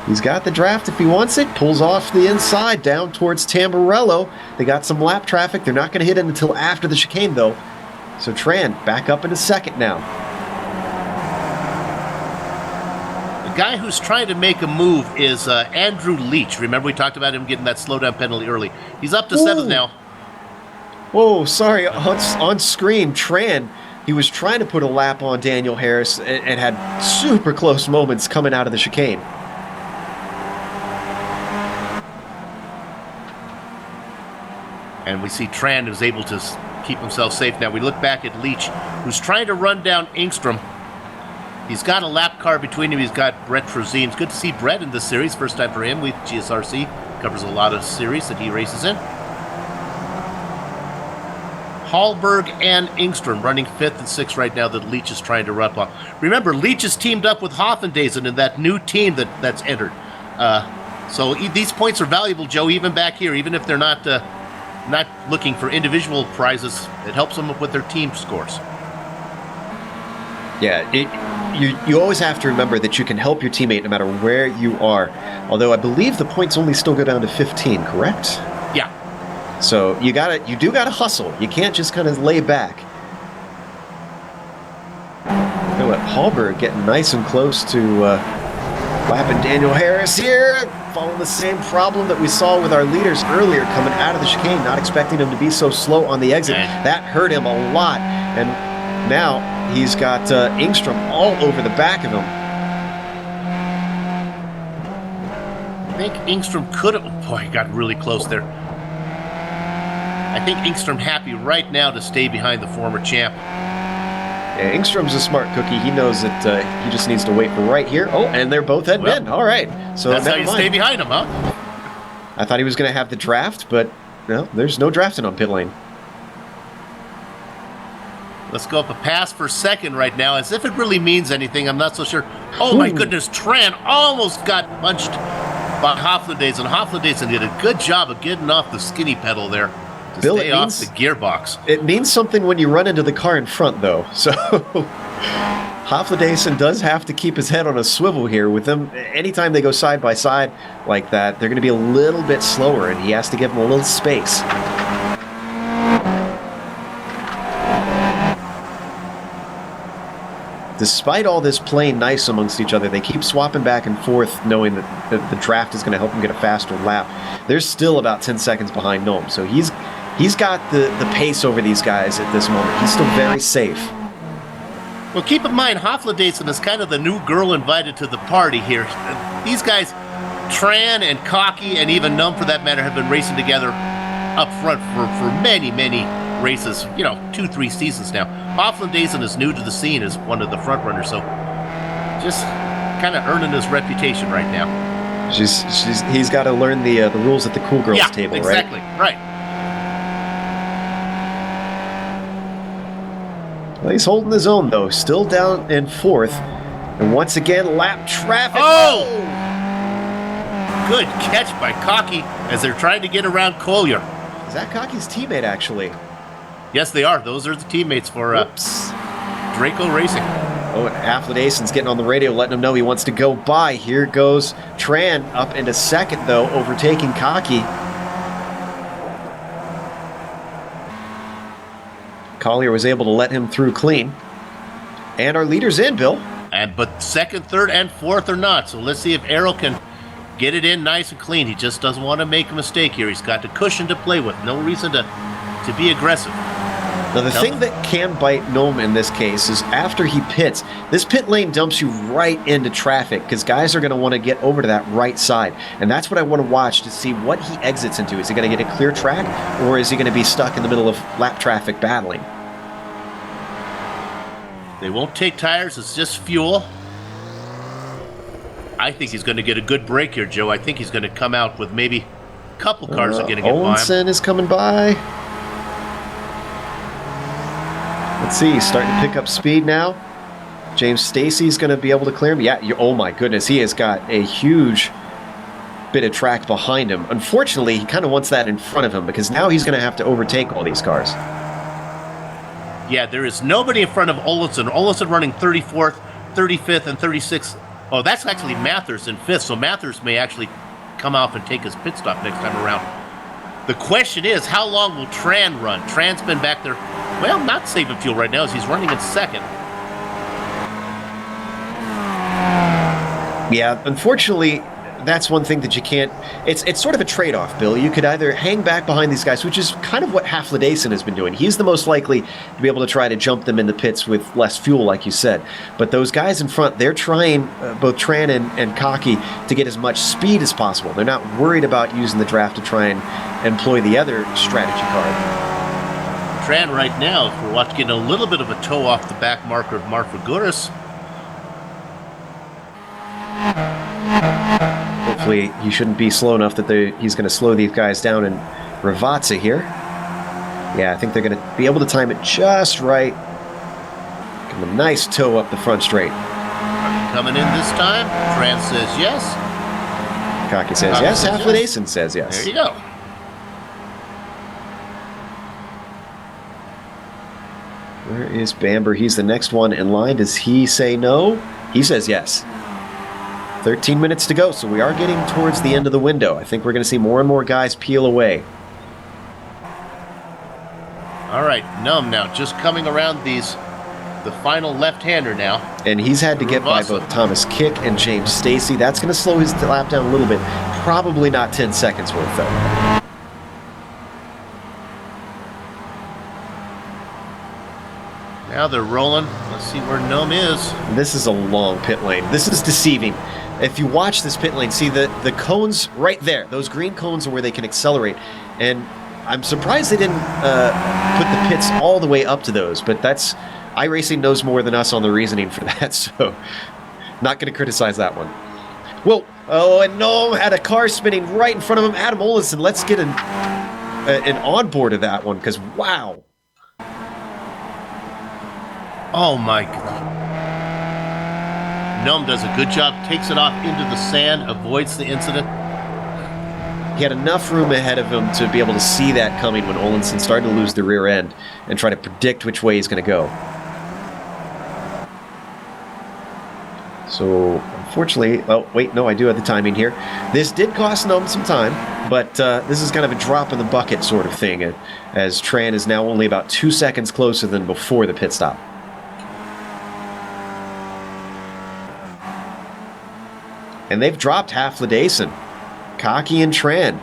He's got the draft if he wants it. Pulls off the inside down towards Tamburello. They got some lap traffic. They're not going to hit it until after the chicane, though. So Tran back up into second now. The guy who's trying to make a move is Andrew Leach. Remember we talked about him getting that slowdown penalty early. He's up to 7th now. Whoa, sorry. On screen, Tran, he was trying to put a lap on Daniel Harris and had super close moments coming out of the chicane. And we see Tran who's able to keep himself safe. Now we look back at Leach, who's trying to run down Engstrom. He's got a lap car between him. He's got Brett Trozine. It's good to see Brett in this series. First time for him with GSRC. Covers a lot of series that he races in. Hallberg and Engstrom running 5th and 6th right now that Leach is trying to run on. Remember, Leach is teamed up with Hoffendazen in that new team that's entered. So these points are valuable, Joe, even back here, even if they're not looking for individual prizes. It helps them with their team scores. Yeah, you always have to remember that you can help your teammate no matter where you are. Although I believe the points only still go down to 15, correct? Yeah. So you do gotta hustle. You can't just kind of lay back. You know what, Hallberg getting nice and close to lapping Daniel Harris here. Following the same problem that we saw with our leaders earlier coming out of the chicane, not expecting him to be so slow on the exit. That hurt him a lot. And now he's got Engstrom all over the back of him. I think Engstrom could have... Oh boy, he got really close there. I think Engstrom happy right now to stay behind the former champ. Yeah, Engstrom's a smart cookie. He knows that he just needs to wait for right here. Oh, and they're both heading in. All right. So that's how you stay behind him, huh? I thought he was going to have the draft, but no, there's no drafting on pit lane. Let's go up a pass for second right now, as if it really means anything. I'm not so sure. Oh, my goodness. Tran almost got punched by Hofflidazen. Hofflidazen did a good job of getting off the skinny pedal there. Bill, stay off the gearbox. It means something when you run into the car in front, though. So Hofflidazen does have to keep his head on a swivel here. With them, anytime they go side by side like that, they're going to be a little bit slower, and he has to give them a little space. Despite all this playing nice amongst each other, they keep swapping back and forth, knowing that the draft is going to help them get a faster lap. They're still about 10 seconds behind Nome, so he's got the pace over these guys at this moment. He's still very safe. Well, keep in mind, Hofflidazen is kind of the new girl invited to the party here. These guys, Tran and Cocky and even Num, for that matter, have been racing together up front for many, many races, 2-3 seasons now. Hofflidazen is new to the scene as one of the front runners, so just kind of earning his reputation right now. He's got to learn the rules at the cool girls table, exactly, right? Well, he's holding his own, though. Still down in 4th. And once again, lap traffic. Oh! Good catch by Cocky as they're trying to get around Collier. Is that Cocky's teammate, actually? Yes, they are. Those are the teammates for Draco Racing. Oh, and Haflidazen's getting on the radio, letting him know he wants to go by. Here goes Tran up into second, though, overtaking Cocky. Collier was able to let him through clean. And our leader's in, Bill. But second, third, and fourth are not. So let's see if Errol can get it in nice and clean. He just doesn't want to make a mistake here. He's got the cushion to play with. No reason to be aggressive. Now, the thing that can bite Gnome in this case is after he pits, this pit lane dumps you right into traffic because guys are going to want to get over to that right side. And that's what I want to watch to see what he exits into. Is he going to get a clear track, or is he going to be stuck in the middle of lap traffic battling? They won't take tires. It's just fuel. I think he's going to get a good break here, Joe. I think he's going to come out with maybe a couple cars that are going to get by him. Olinson is coming by. Let's see, he's starting to pick up speed now. James Stacy's going to be able to clear him. Yeah, oh my goodness, he has got a huge bit of track behind him. Unfortunately, he kind of wants that in front of him because now he's going to have to overtake all these cars. Yeah, there is nobody in front of Olinson. Olinson running 34th, 35th, and 36th. Oh, that's actually Mathers in 5th, so Mathers may actually come off and take his pit stop next time around. The question is, how long will Tran run? Tran's been back there, well, not saving fuel right now as he's running in 2nd. Yeah, unfortunately, that's one thing that you can't... It's sort of a trade-off, Bill. You could either hang back behind these guys, which is kind of what Haflidason has been doing. He's the most likely to be able to try to jump them in the pits with less fuel, like you said. But those guys in front, they're trying, both Tran and Cocky, to get as much speed as possible. They're not worried about using the draft to try and employ the other strategy card. Tran right now, if we're watching, getting a little bit of a toe off the back marker of Mark Faguras. Hopefully he shouldn't be slow enough that he's going to slow these guys down in Ravazza here. Yeah, I think they're going to be able to time it just right. Give him a nice toe up the front straight. Coming in this time, Tran says yes. Cocky says yes, Haflidason says yes. There you go. Where is Bamber? He's the next one in line. Does he say no? He says yes. 13 minutes to go, so we are getting towards the end of the window. I think we're going to see more and more guys peel away. All right, Numb now just coming around the final left-hander now. And he's had to get by both Thomas Kick and James Stacy. That's going to slow his lap down a little bit. Probably not 10 seconds worth, though. Now they're rolling. Let's see where Numb is. This is a long pit lane. This is deceiving. If you watch this pit lane, see the cones right there. Those green cones are where they can accelerate. And I'm surprised they didn't put the pits all the way up to those. But that's... iRacing knows more than us on the reasoning for that. So, not going to criticize that one. Whoa. Oh, and no, had a car spinning right in front of him. Adam Olison, let's get an onboard of that one. Because, wow. Oh, my God. Numb does a good job, takes it off into the sand, avoids the incident. He had enough room ahead of him to be able to see that coming when Olinson started to lose the rear end and try to predict which way he's going to go. So, unfortunately, oh, wait, no, I do have the timing here. This did cost Numb some time, but this is kind of a drop in the bucket sort of thing, as Tran is now only about 2 seconds closer than before the pit stop. And they've dropped Haflidason, Cocky and Tran.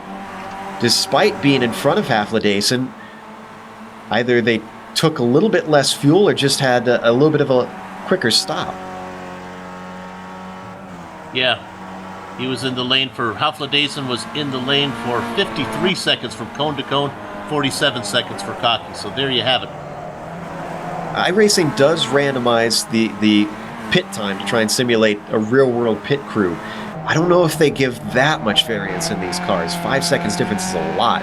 Despite being in front of Haflidason, either they took a little bit less fuel or just had a little bit of a quicker stop. Yeah, he was in the lane for... Haflidason was in the lane for 53 seconds from cone to cone, 47 seconds for Cocky. So there you have it. iRacing does randomize the pit time to try and simulate a real-world pit crew. I don't know if they give that much variance in these cars. 5 seconds difference is a lot.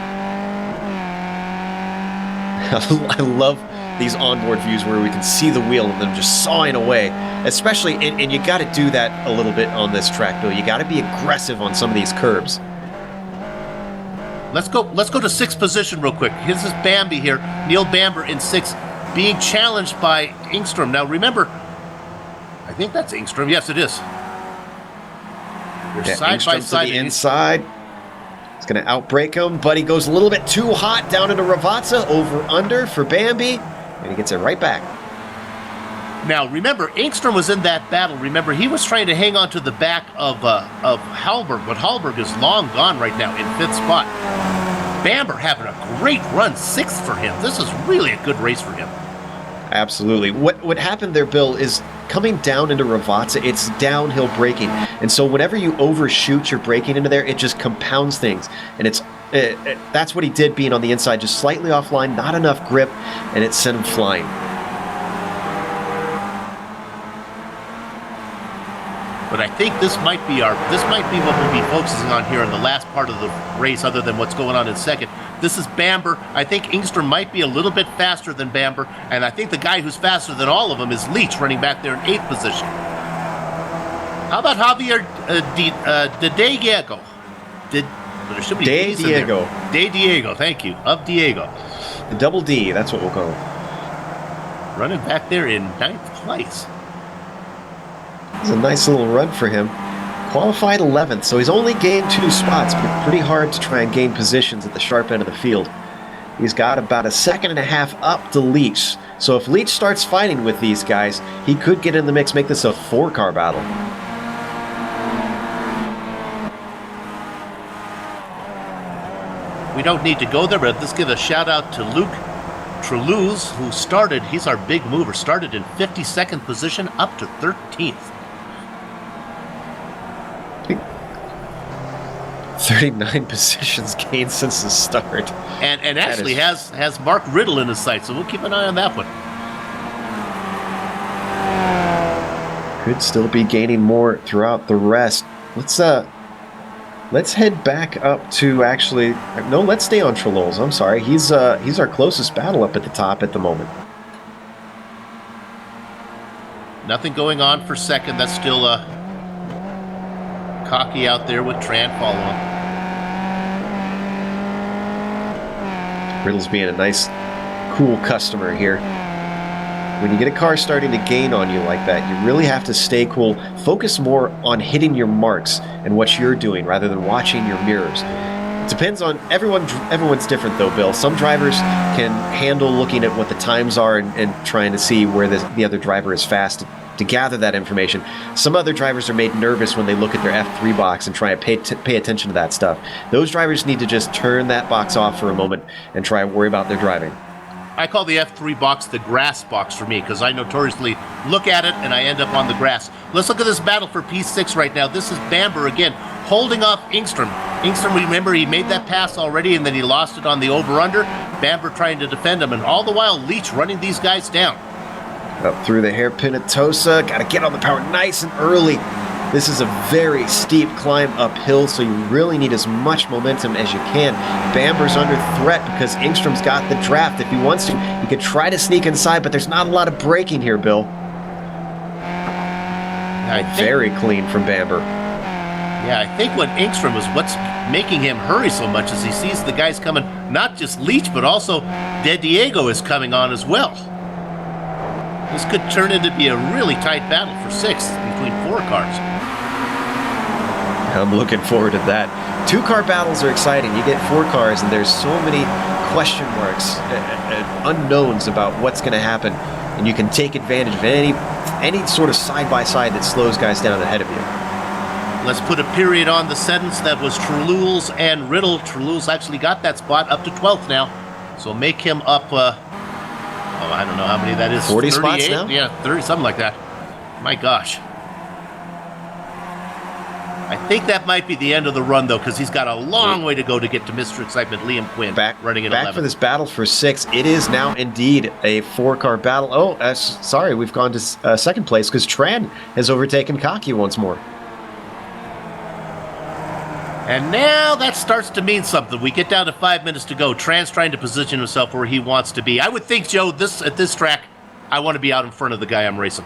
I love these onboard views where we can see the wheel of them just sawing away. Especially, and you got to do that a little bit on this track, Bill. You got to be aggressive on some of these curbs. Let's go to 6th position real quick. This is Bambi here. Neil Bamber in 6th, being challenged by Engstrom. Now remember, I think that's Engstrom. Yes, it is. They're side by side. To the inside. It's going to outbrake him, but he goes a little bit too hot down into Ravazza. Over under for Bambi, and he gets it right back. Now, remember, Engstrom was in that battle. Remember, he was trying to hang on to the back of Hallberg, but Hallberg is long gone right now in 5th spot. Bamber having a great run, 6th for him. This is really a good race for him. Absolutely. What happened there, Bill, is coming down into Ravazza, it's downhill braking. And so whenever you overshoot your braking into there, it just compounds things. And that's what he did, being on the inside, just slightly offline, not enough grip, and it sent him flying. But I think this might be what we'll be focusing on here in the last part of the race, other than what's going on in second. This is Bamber. I think Engstrom might be a little bit faster than Bamber, and I think the guy who's faster than all of them is Leach, running back there in 8th position. How about Javier De Diego? There should be De Diego. De Diego, thank you. Of Diego. The double D, that's what we'll call him. Running back there in 9th place. It's a nice little run for him. Qualified 11th, so he's only gained 2 spots, but pretty hard to try and gain positions at the sharp end of the field. He's got about a 1.5 seconds up to Leach. So if Leach starts fighting with these guys, he could get in the mix, make this a 4-car battle. We don't need to go there, but let's give a shout out to Luke Treluz, who started, he's our big mover, started in 52nd position up to 13th. 39 positions gained since the start. And actually has Mark Riddle in his sight, so we'll keep an eye on that one. Could still be gaining more throughout the rest. Let's head back up to let's stay on Trelolz. I'm sorry. He's our closest battle up at the top at the moment. Nothing going on for second. That's still Cocky out there with Tran following. Riddle's being a nice, cool customer here. When you get a car starting to gain on you like that, you really have to stay cool. Focus more on hitting your marks and what you're doing rather than watching your mirrors. It depends on everyone's different though, Bill. Some drivers can handle looking at what the times are and trying to see where the other driver is fast to gather that information. Some other drivers are made nervous when they look at their F3 box and try and pay attention to that stuff. Those drivers need to just turn that box off for a moment and try and worry about their driving. I call the F3 box the grass box for me, because I notoriously look at it and I end up on the grass. Let's look at this battle for P6 right now. This is Bamber again, holding off Engstrom. Engstrom, remember, he made that pass already and then he lost it on the over-under. Bamber trying to defend him, and all the while Leach running these guys down. Up through the hairpin at Tosa, got to get on the power nice and early. This is a very steep climb uphill, so you really need as much momentum as you can. Bamber's under threat because Engstrom's got the draft. If he wants to, he could try to sneak inside, but there's not a lot of braking here, Bill. Very clean from Bamber. Yeah, I think what Engstrom is what's making him hurry so much is he sees the guys coming, not just Leach, but also De Diego is coming on as well. This could turn into be a really tight battle for 6th between 4 cars. I'm looking forward to that. 2-car battles are exciting. You get 4 cars, and there's so many question marks, unknowns about what's going to happen, and you can take advantage of any sort of side-by-side that slows guys down ahead of you. Let's put a period on the sentence that was Treluz and Riddle. Treluz actually got that spot up to 12th now, so make him up, I don't know how many that is. 40 spots now? Yeah, 30, something like that. My gosh. I think that might be the end of the run, though, because he's got a long way to go to get to Mr. Excitement, Liam Quinn, running in 11th. Back for this battle for 6. It is now indeed a 4-car battle. Oh, sorry, we've gone to 2nd place because Tran has overtaken Cocky once more. And now that starts to mean something. We get down to 5 minutes to go. Tran's trying to position himself where he wants to be. I would think, Joe, at this track, I want to be out in front of the guy I'm racing.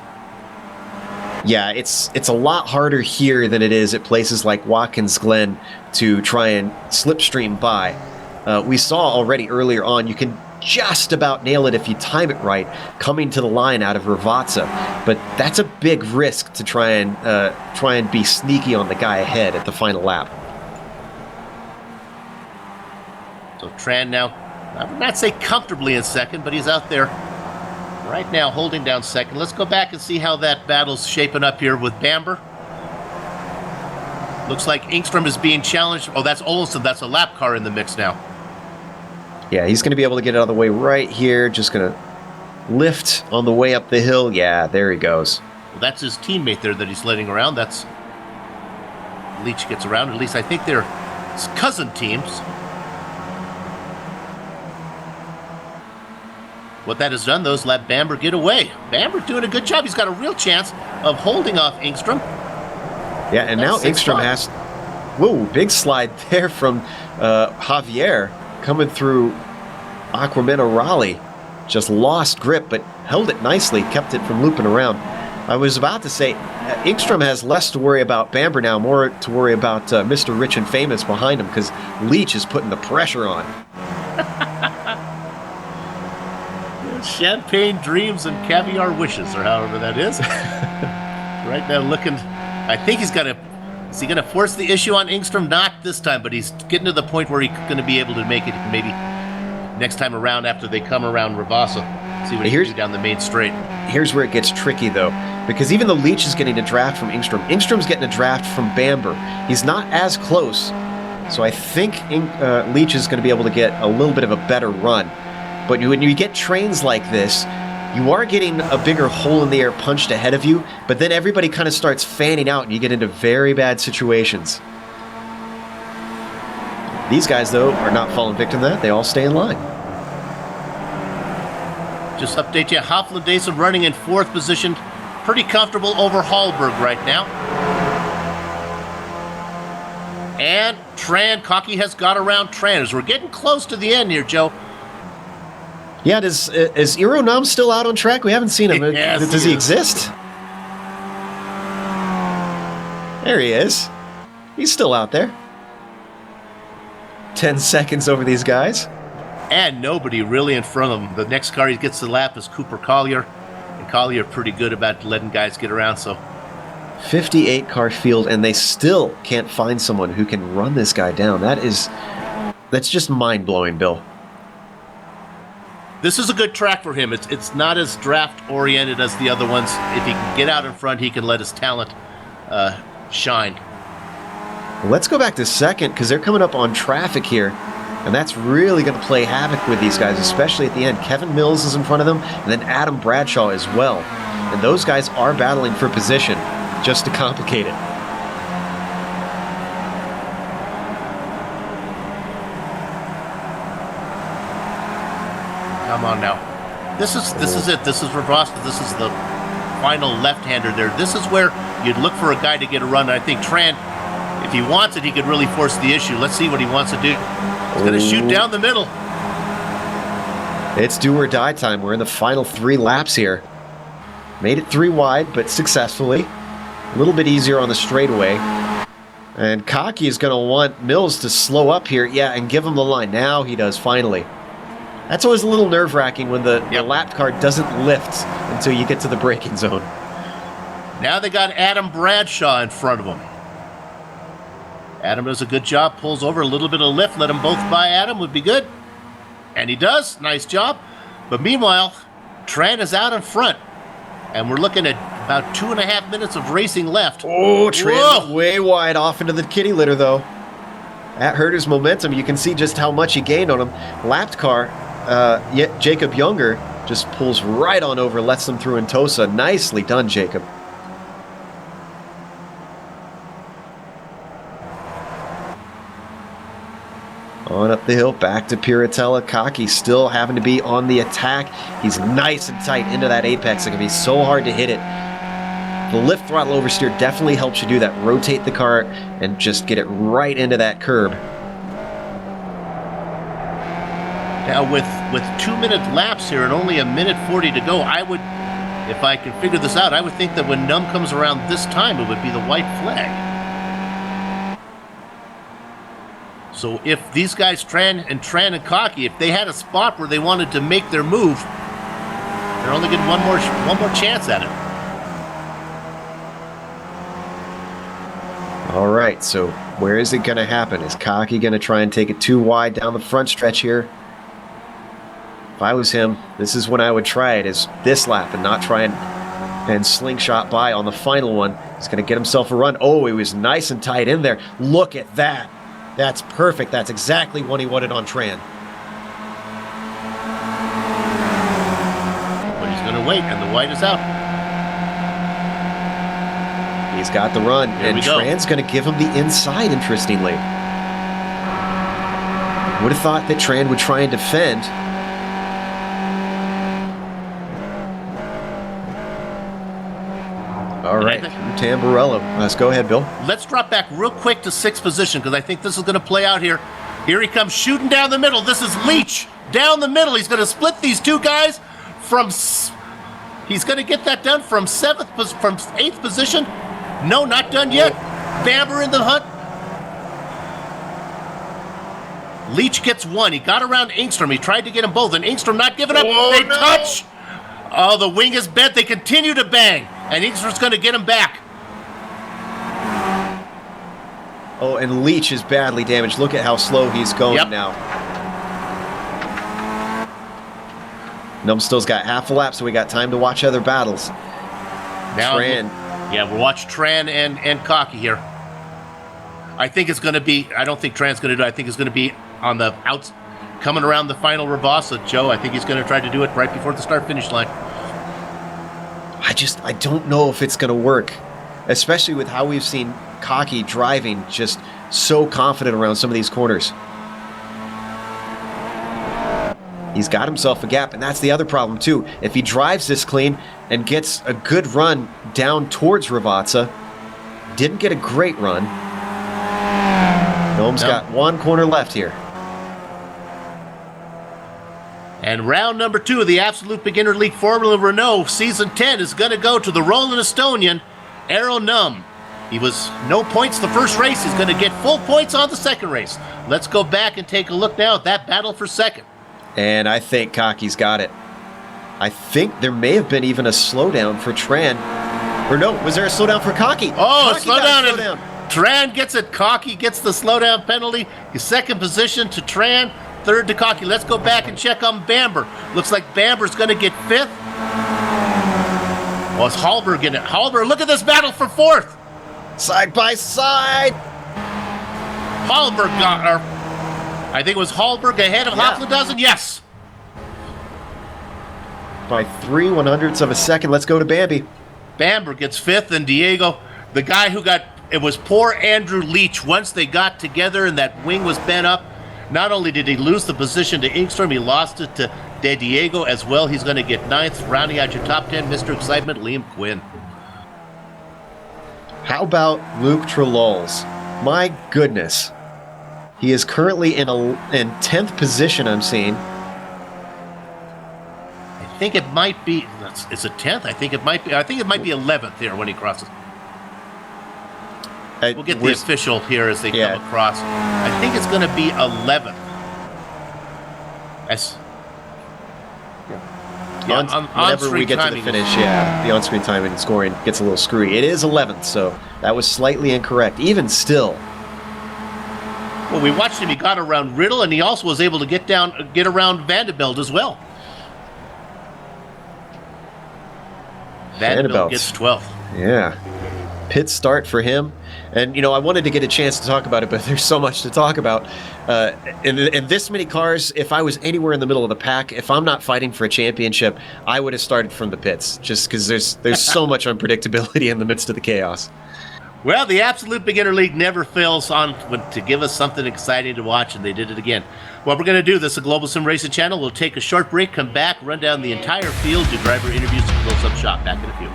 Yeah, it's a lot harder here than it is at places like Watkins Glen to try and slipstream by. We saw already earlier on, you can just about nail it if you time it right, coming to the line out of Ravazza. But that's a big risk to try and be sneaky on the guy ahead at the final lap. So Tran now, I would not say comfortably in 2nd, but he's out there Right now, holding down second. Let's go back and see how that battle's shaping up here with Bamber. Looks like Engstrom is being challenged. Oh, that's Olsen. That's a lap car in the mix now. Yeah, he's going to be able to get out of the way right here. Just going to lift on the way up the hill. Yeah, there he goes. Well, that's his teammate there that he's letting around. That's Leach gets around. At least I think they're cousin teams. What that has done, though, is let Bamber get away. Bamber doing a good job. He's got a real chance of holding off Engstrom. Yeah, and now Engstrom has... Whoa, big slide there from Javier coming through Aquamena Raleigh. Just lost grip, but held it nicely, kept it from looping around. I was about to say, Engstrom has less to worry about Bamber now, more to worry about Mr. Rich and Famous behind him, because Leach is putting the pressure on. Champagne dreams and caviar wishes, or however that is. Right now looking, I think is he going to force the issue on Engstrom? Not this time, but he's getting to the point where he's going to be able to make it maybe next time around after they come around Rabasa. See what he can do down the main straight. Here's where it gets tricky, though, because even though Leach is getting a draft from Engstrom, Engstrom's getting a draft from Bamber. He's not as close, so I think Leach is going to be able to get a little bit of a better run. But when you get trains like this, you are getting a bigger hole in the air punched ahead of you, but then everybody kind of starts fanning out and you get into very bad situations. These guys, though, are not falling victim to that. They all stay in line. Just update you, Hofland Dason running in 4th position. Pretty comfortable over Hallberg right now. And Cocky has got around Tran. As we're getting close to the end here, Joe. Yeah, is Ironam still out on track? We haven't seen him. Yes, Does he exist? There he is. He's still out there. 10 seconds over these guys. And nobody really in front of him. The next car he gets the lap is Cooper Collier. And Collier pretty good about letting guys get around, so... 58 car field, and they still can't find someone who can run this guy down. That's just mind-blowing, Bill. This is a good track for him. It's not as draft-oriented as the other ones. If he can get out in front, he can let his talent shine. Well, let's go back to second, because they're coming up on traffic here, and that's really going to play havoc with these guys, especially at the end. Kevin Mills is in front of them, and then Adam Bradshaw as well. And those guys are battling for position, just to complicate it. Come on now. This is it. This is Rabasa. This is the final left-hander there. This is where you'd look for a guy to get a run. I think Tran, if he wants it, he could really force the issue. Let's see what he wants to do. He's going to shoot down the middle. It's do or die time. We're in the final 3 laps here. Made it 3 wide, but successfully. A little bit easier on the straightaway. And Cocky is going to want Mills to slow up here. Yeah, and give him the line. Now he does, finally. That's always a little nerve-wracking when the lap car doesn't lift until you get to the braking zone. Now they got Adam Bradshaw in front of him. Adam does a good job, pulls over, a little bit of lift, let them both by Adam would be good. And he does, nice job. But meanwhile, Tran is out in front. And we're looking at about 2.5 minutes of racing left. Oh, Tran way wide off into the kitty litter, though. That hurt his momentum. You can see just how much he gained on him. Lapped car, yet Jacob Younger just pulls right on over, lets them through in Tosa. Nicely done, Jacob. On up the hill, back to Piratella. Cocky still having to be on the attack. He's nice and tight into that apex. It can be so hard to hit it. The lift throttle oversteer definitely helps you do that. Rotate the car and just get it right into that curb. Now with 2-minute laps here and only 1:40 to go, I would, if I can figure this out, I would think that when Num comes around this time, it would be the white flag. So if these guys, Tran and Cocky, if they had a spot where they wanted to make their move, they're only getting one more chance at it. All right, so where is it going to happen? Is Cocky going to try and take it too wide down the front stretch here? If I was him, this is when I would try it, is this lap and not try and slingshot by on the final one. He's going to get himself a run. Oh, he was nice and tight in there. Look at that. That's perfect. That's exactly what he wanted on Tran. But he's going to wait, and the white is out. He's got the run, and Tran's going to give him the inside, interestingly. Would have thought that Tran would try and defend. All right, Tamburello. Let's go ahead, Bill. Let's drop back real quick to 6th position because I think this is going to play out here. Here he comes shooting down the middle. This is Leach down the middle. He's going to split these two guys from... He's going to get that done from 8th position. No, not done yet. Bamber in the hunt. Leach gets 1. He got around Engstrom. He tried to get them both, and Engstrom not giving up. They touch. Oh, the wing is bent. They continue to bang, and Engstrom's going to get him back. Oh, and Leach is badly damaged. Look at how slow he's going now. Numstill's got half a lap, so we got time to watch other battles. Now, Tran. Yeah, we'll watch Tran and Cocky here. I think it's going to be, I don't think Tran's going to do it. I think it's going to be on the outs, coming around the final Rabasa. Joe, I think he's going to try to do it right before the start-finish line. I don't know if it's going to work, especially with how we've seen Cocky driving just so confident around some of these corners. He's got himself a gap, and that's the other problem, too. If he drives this clean and gets a good run down towards Ravazza, didn't get a great run. Noam's got one corner left here. And round number 2 of the Absolute Beginner League Formula Renault Season 10 is going to go to the Roland Estonian, Aero Num. He was no points the first race. He's going to get full points on the second race. Let's go back and take a look now at that battle for second. And I think Cocky's got it. I think there may have been even a slowdown for Tran. Or no, was there a slowdown for Cocky? Oh, Cocky slowdown. Tran gets it. Cocky gets the slowdown penalty. His second position to Tran, third to Cocky. Let's go back and check on Bamber. Looks like Bamber's going to get 5th. Well, it's Hallberg in it. Hallberg, look at this battle for 4th. Side by side. Hallberg got her. I think it was Hallberg ahead of Hofladozen. Yes. By 3/100ths of a second. Let's go to Bambi. Bamber gets 5th, and Diego, the guy who got, it was poor Andrew Leach. Once they got together and that wing was bent up, not only did he lose the position to Engstrom, he lost it to De Diego as well. He's going to get 9th, rounding out your top 10, Mr. Excitement, Liam Quinn. How about Luke Trelolls? My goodness. He is currently in 10th position, I'm seeing. I think it might be, it's a 10th. I think it might be 11th here when he crosses. We'll get the official here as they come across. I think it's going to be 11th. Whenever we get to the finish, the on-screen timing and scoring gets a little screwy. It is 11th, so that was slightly incorrect. Even still. Well, we watched him. He got around Riddle, and he also was able to get around Vanderbilt as well. Vanderbilt gets 12th. Yeah. Pit start for him. And, I wanted to get a chance to talk about it, but there's so much to talk about. In this many cars, if I was anywhere in the middle of the pack, if I'm not fighting for a championship, I would have started from the pits, just because there's so much unpredictability in the midst of the chaos. Well, the Absolute Beginner League never fails to give us something exciting to watch, and they did it again. What we're going to do, this is a Global Sim Racing channel. We'll take a short break, come back, run down the entire field, do driver interviews, and close-up shot. Back in a few.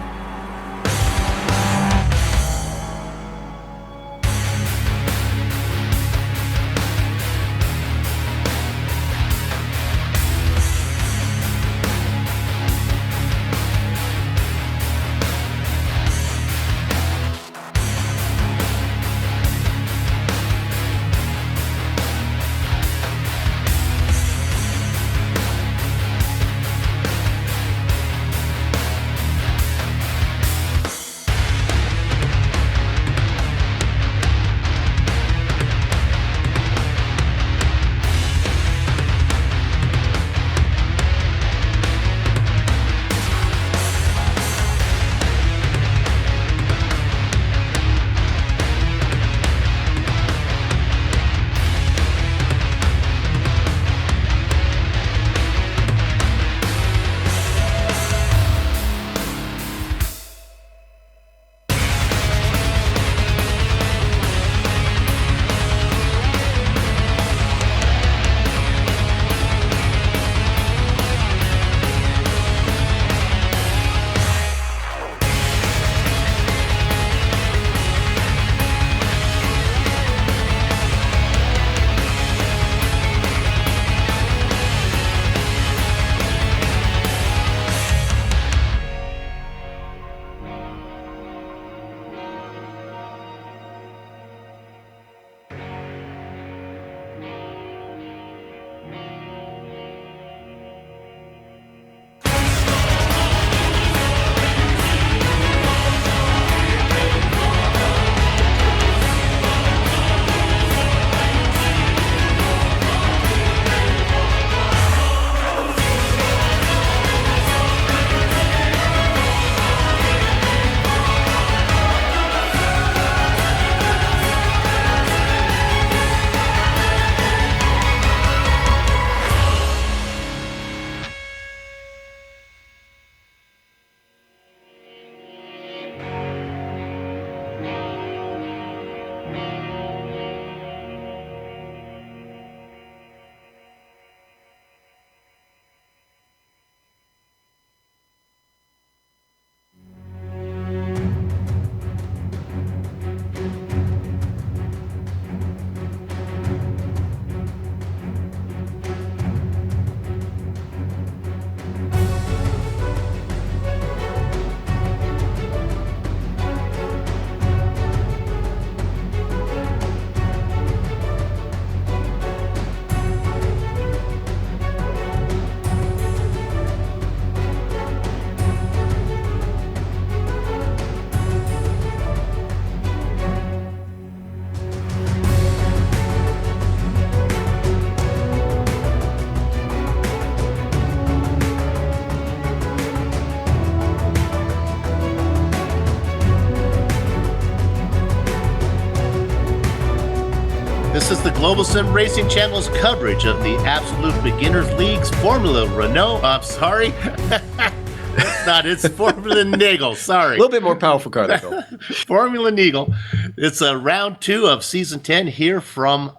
This is the Global Sim Racing Channel's coverage of the Absolute Beginners League's Formula Renault. I'm sorry. It's not. It's Formula Neagle. Sorry. A little bit more powerful car there, Phil. Formula Neagle. It's round 2 of season 10 here from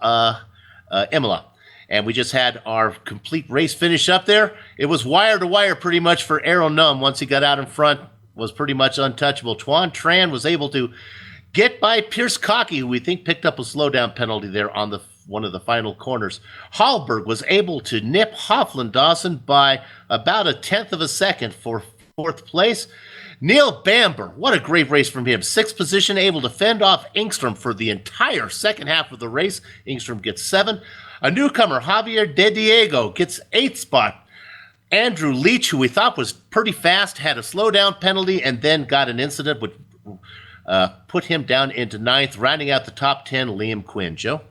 Imola. And we just had our complete race finish up there. It was wire to wire pretty much for Aero Num. Once he got out in front, was pretty much untouchable. Tuan Tran was able to get by Pierce Cocky, who we think picked up a slowdown penalty there on one of the final corners. Hallberg was able to nip Hoffland Dawson by about 1/10 of a second for 4th place. Neil Bamber, what a great race from him. 6th position, able to fend off Engstrom for the entire second half of the race. Engstrom gets 7. A newcomer, Javier De Diego, gets 8th spot. Andrew Leach, who we thought was pretty fast, had a slowdown penalty and then got an incident which put him down into 9th. Rounding out the top 10, Liam Quinn. Joe?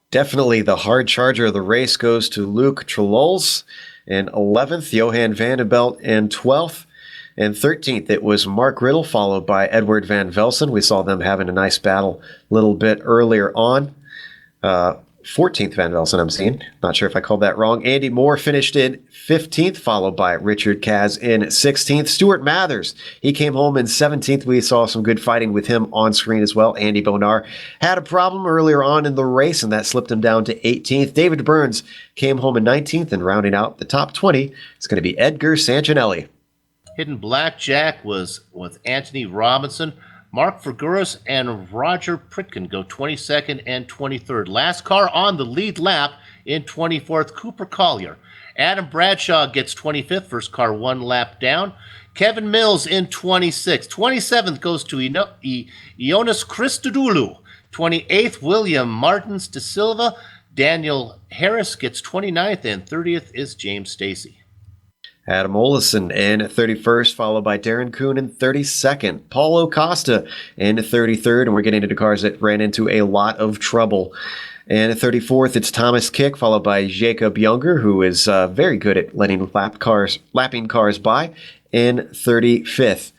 Definitely the hard charger of the race goes to Luke Trollols in 11th, Johan Vandenbelt in 12th. And 13th, it was Mark Riddle, followed by Edward Van Velsen. We saw them having a nice battle a little bit earlier on. 14th Van Velsen, I'm seeing. Not sure if I called that wrong. Andy Moore finished in 15th, followed by Richard Kaz in 16th. Stuart Mathers, he came home in 17th. We saw some good fighting with him on screen as well. Andy Bonar had a problem earlier on in the race, and that slipped him down to 18th. David Burns came home in 19th, and rounding out the top 20 is going to be Edgar Sancinelli. Hidden Blackjack was with Anthony Robinson. Mark Figueras and Roger Pritkin go 22nd and 23rd. Last car on the lead lap in 24th, Cooper Collier. Adam Bradshaw gets 25th, first car 1 lap down. Kevin Mills in 26th. 27th goes to Ionis Christodoulou. 28th, William Martins de Silva. Daniel Harris gets 29th, and 30th is James Stacy. Adam Olesen in 31st, followed by Darren Kuhn in 32nd. Paulo Costa in 33rd, and we're getting into cars that ran into a lot of trouble. And at 34th, it's Thomas Kick, followed by Jacob Younger, who is very good at letting lapping cars by, in 35th.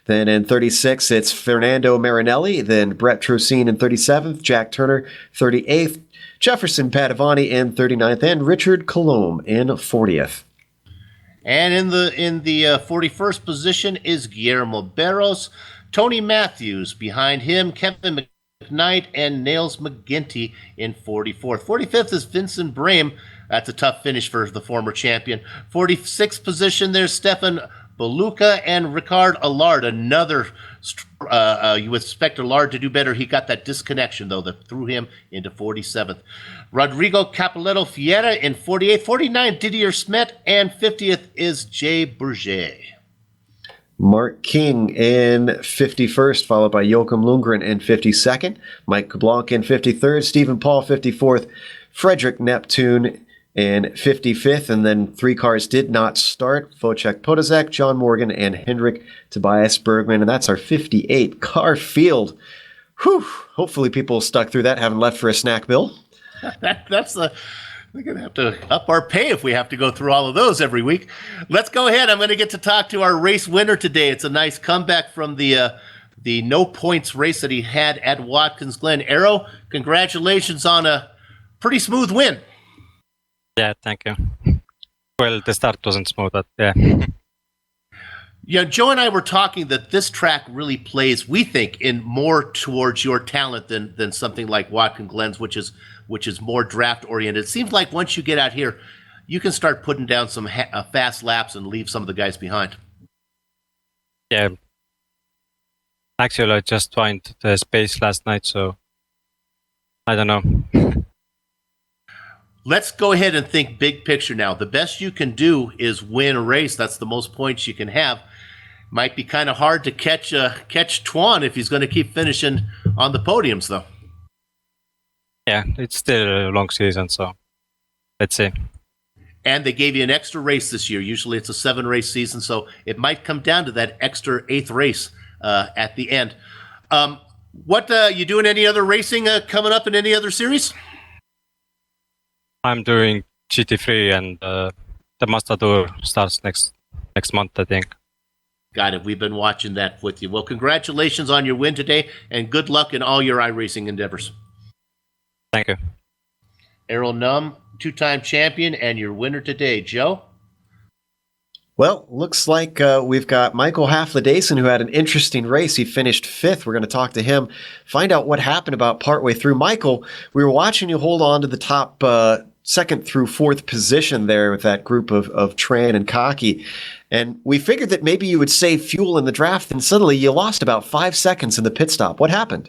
Then in 36th, it's Fernando Marinelli, then Brett Trocine in 37th, Jack Turner 38th, Jefferson Padovani in 39th, and Richard Colomb in 40th. And in the 41st position is Guillermo Barros. Tony Matthews behind him, Kevin McKnight and Nails McGinty in 44th. 45th is Vincent Brame. That's a tough finish for the former champion. 46th position, there's Stefan Beluca and Ricard Allard. Another, you would expect Allard to do better. He got that disconnection, though, that threw him into 47th. Rodrigo Capoletto Fiera in 48th. 49th, Didier Smet. And 50th is Jay Bourget. Mark King in 51st, followed by Joachim Lundgren in 52nd. Mike Blanc in 53rd. Stephen Paul 54th. Frederick Neptune in 55th, and then 3 cars did not start. Wojciech Podazek, John Morgan, and Hendrik Tobias Bergman, and that's our 58 car field. Whew! Hopefully people stuck through that, haven't left for a snack, Bill. We're going to have to up our pay if we have to go through all of those every week. Let's go ahead. I'm going to get to talk to our race winner today. It's a nice comeback from the no points race that he had at Watkins Glen. Arrow, congratulations on a pretty smooth win. Yeah, thank you. Well, the start wasn't smooth, but yeah. Yeah, Joe and I were talking that this track really plays, we think, in more towards your talent than something like Watkins Glen's, which is more draft oriented. It seems like once you get out here, you can start putting down some fast laps and leave some of the guys behind. Yeah. Actually, I just found the space last night, so I don't know. Let's go ahead and think big picture now. The best you can do is win a race. That's the most points you can have. Might be kind of hard to catch Tuan if he's going to keep finishing on the podiums, though. Yeah, it's still a long season, so let's see. And they gave you an extra race this year. Usually it's a 7-race season, so it might come down to that extra 8th race at the end. What you doing? Any other racing coming up in any other series? I'm doing GT3, and the Mazda Tour starts next month, I think. Got it. We've been watching that with you. Well, congratulations on your win today, and good luck in all your iRacing endeavors. Thank you. Errol Num, two-time champion, and your winner today, Joe. Well, looks like we've got Michael Haflidason, who had an interesting race. He finished 5th. We're going to talk to him, find out what happened about partway through. Michael, we were watching you hold on to the top 2nd through 4th position there with that group of Tran and Cocky. And we figured that maybe you would save fuel in the draft, and suddenly you lost about 5 seconds in the pit stop. What happened?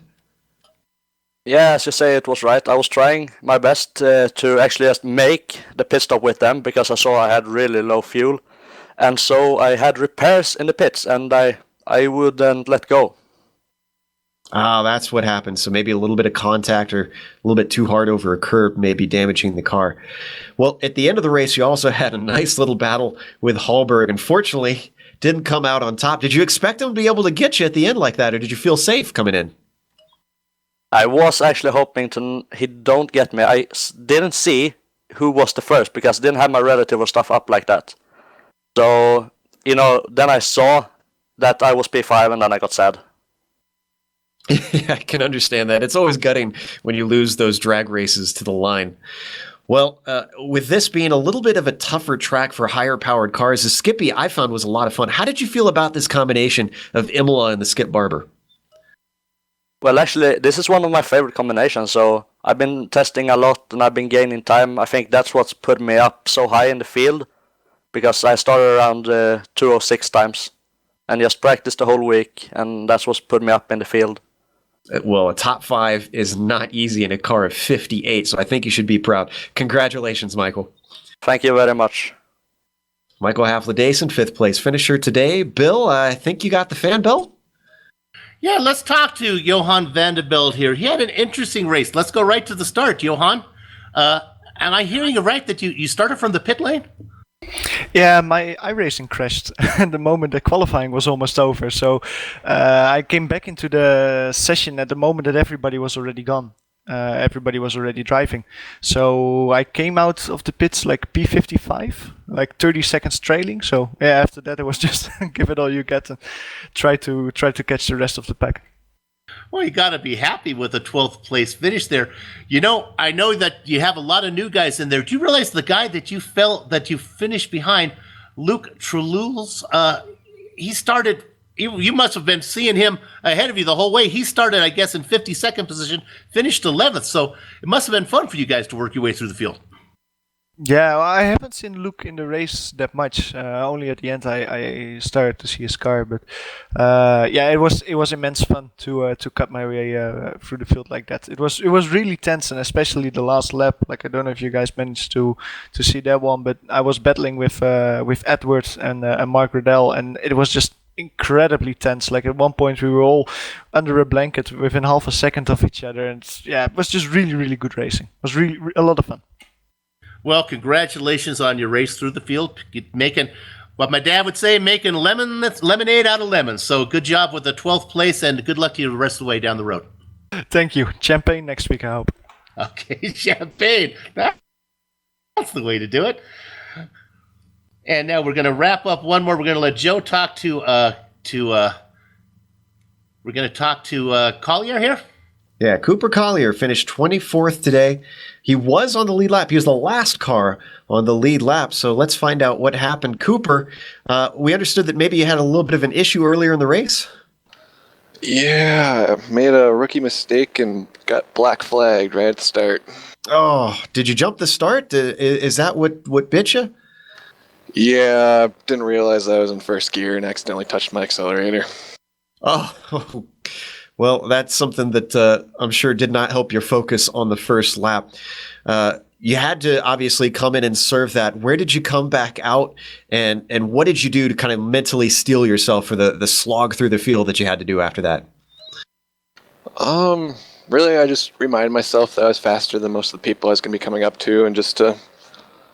Yeah, as you say, it was right. I was trying my best to actually just make the pit stop with them because I saw I had really low fuel. And so I had repairs in the pits, and I wouldn't let go. Ah, that's what happened. So maybe a little bit of contact or a little bit too hard over a curb, maybe damaging the car. Well, at the end of the race, you also had a nice little battle with Hallberg. Unfortunately, didn't come out on top. Did you expect him to be able to get you at the end like that, or did you feel safe coming in? I was actually hoping he don't get me. I didn't see who was the first because I didn't have my relative or stuff up like that. So, then I saw that I was P5 and then I got sad. Yeah, I can understand that. It's always gutting when you lose those drag races to the line. Well, with this being a little bit of a tougher track for higher powered cars, the Skippy I found was a lot of fun. How did you feel about this combination of Imola and the Skip Barber? Well, actually, this is one of my favorite combinations. So I've been testing a lot and I've been gaining time. I think that's what's put me up so high in the field. Because I started around 206 times and just practiced the whole week, and that's what's put me up in the field. Well, a top 5 is not easy in a car of 58, so I think you should be proud. Congratulations, Michael. Thank you very much. Michael Haflidason, 5th place finisher today. Bill, I think you got the fan belt? Yeah, let's talk to Johan Vanderbilt here. He had an interesting race. Let's go right to the start, Johan. Am I hearing it right that you started from the pit lane? Yeah, my iRacing crashed the moment the qualifying was almost over. So I came back into the session at the moment that everybody was already gone. Everybody was already driving. So I came out of the pits like P55, like 30 seconds trailing. So yeah, after that it was just give it all you get and try to catch the rest of the pack. Well, you got to be happy with a 12th place finish there. I know that you have a lot of new guys in there. Do you realize the guy that you finished behind, Luke Trululs, he started, you must have been seeing him ahead of you the whole way. He started, I guess, in 52nd position, finished 11th. So it must have been fun for you guys to work your way through the field. Yeah, well, I haven't seen Luke in the race that much. Only at the end I started to see his car, but yeah, it was immense fun to cut my way through the field like that. It was really tense, and especially the last lap. Like I don't know if you guys managed to see that one, but I was battling with Edwards and Mark Riddell, and it was just incredibly tense. Like at one point we were all under a blanket within half a second of each other, and yeah, it was just really good racing. It was really a lot of fun. Well, congratulations on your race through the field, making what my dad would say, making lemonade out of lemons. So good job with the 12th place, and good luck to you the rest of the way down the road. Thank you. Champagne next week, I hope. Okay, champagne. That's the way to do it. And now we're going to wrap up one more. We're going to let Joe talk we're going to talk to Collier here. Yeah, Cooper Collier finished 24th today. He was on the lead lap. He was the last car on the lead lap. So let's find out what happened. Cooper, we understood that maybe you had a little bit of an issue earlier in the race? Yeah, I made a rookie mistake and got black flagged right at the start. Oh, did you jump the start? Is that what bit you? Yeah, didn't realize I was in first gear and accidentally touched my accelerator. Oh, well, that's something that I'm sure did not help your focus on the first lap. You had to obviously come in and serve that. Where did you come back out, and what did you do to kind of mentally steel yourself for the slog through the field that you had to do after that? Really, I just reminded myself that I was faster than most of the people I was going to be coming up to, and just to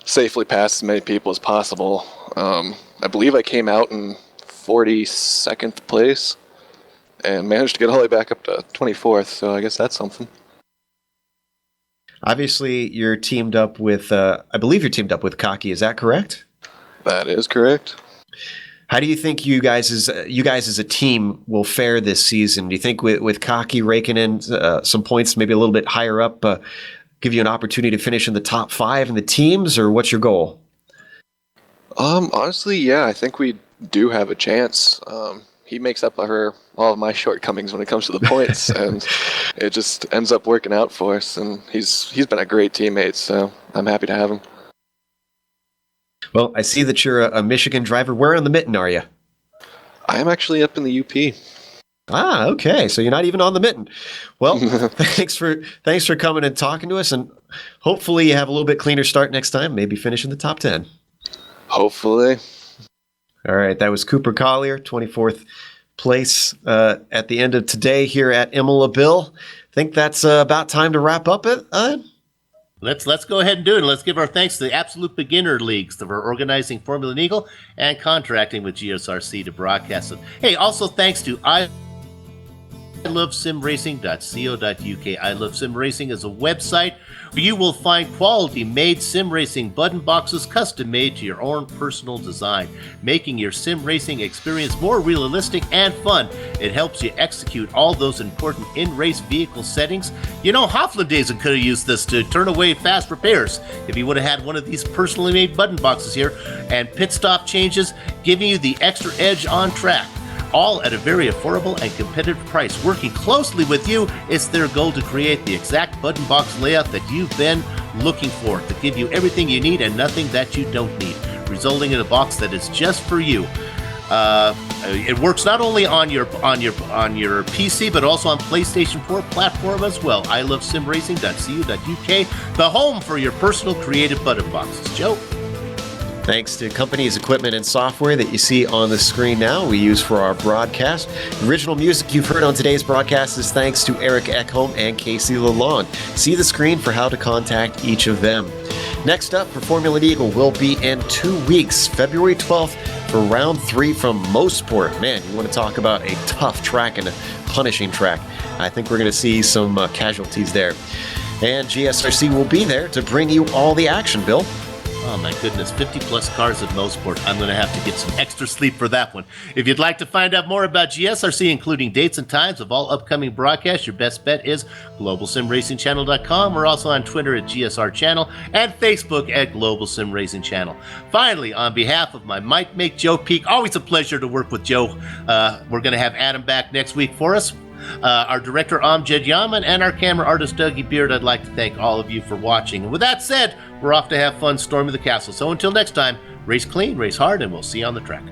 safely pass as many people as possible. I believe I came out in 42nd place and managed to get all the way back up to 24th, so I guess that's something. Obviously, you're teamed up with, I believe you're teamed up with Cocky, is that correct? That is correct. How do you think you guys as a team will fare this season? Do you think with Cocky raking in some points, maybe a little bit higher up, give you an opportunity to finish in the top 5 in the teams, or what's your goal? Honestly, yeah, I think we do have a chance. He makes up for all of my shortcomings when it comes to the points, and it just ends up working out for us. And he's been a great teammate, so I'm happy to have him. Well, I see that you're a Michigan driver. Where on the mitten are you? I am actually up in the UP. Ah, okay. So you're not even on the mitten. Well, thanks for coming and talking to us, and hopefully you have a little bit cleaner start next time. Maybe finish in the top 10. Hopefully. All right. That was Cooper Collier, 24th place at the end of today here at Imola. Bill, I think that's about time to wrap up it. Let's go ahead and do it. Let's give our thanks to the Absolute Beginner Leagues for organizing Formula Neagle and contracting with GSRC to broadcast it. Hey, also thanks to ilovesimracing.co.uk. I Love Sim Racing is a website where you will find quality made sim racing button boxes custom made to your own personal design, making your sim racing experience more realistic and fun. It helps you execute all those important in-race vehicle settings. You know, Hoflandaisen could have used this to turn away fast repairs if he would have had one of these personally made button boxes here, and pit stop changes, giving you the extra edge on track. All at a very affordable and competitive price. Working closely with you, it's their goal to create the exact button box layout that you've been looking for, to give you everything you need and nothing that you don't need, resulting in a box that is just for you. It works not only on your PC, but also on PlayStation 4 platform as well. ilovesimracing.co.uk, the home for your personal creative button boxes. Joe? Thanks to companies, equipment, and software that you see on the screen now we use for our broadcast. The original music you've heard on today's broadcast is thanks to Eric Ekholm and Casey Lalonde. See the screen for how to contact each of them. Next up for Formula Neagle will be in 2 weeks, February 12th, for round 3 from Mosport. Man, you want to talk about a tough track and a punishing track. I think we're going to see some casualties there. And GSRC will be there to bring you all the action, Bill. Oh my goodness, 50 plus cars at Mosport. I'm going to have to get some extra sleep for that one. If you'd like to find out more about GSRC, including dates and times of all upcoming broadcasts, your best bet is GlobalSimRacingChannel.com. We're also on Twitter at GSR Channel and Facebook at Global Sim Racing Channel. Finally, on behalf of my Might Make Joe Peak, always a pleasure to work with Joe. We're going to have Adam back next week for us. Our director, Amjad Yaman, and our camera artist, Dougie Beard. I'd like to thank all of you for watching. And with that said, we're off to have fun storming the castle. So until next time, race clean, race hard, and we'll see you on the track.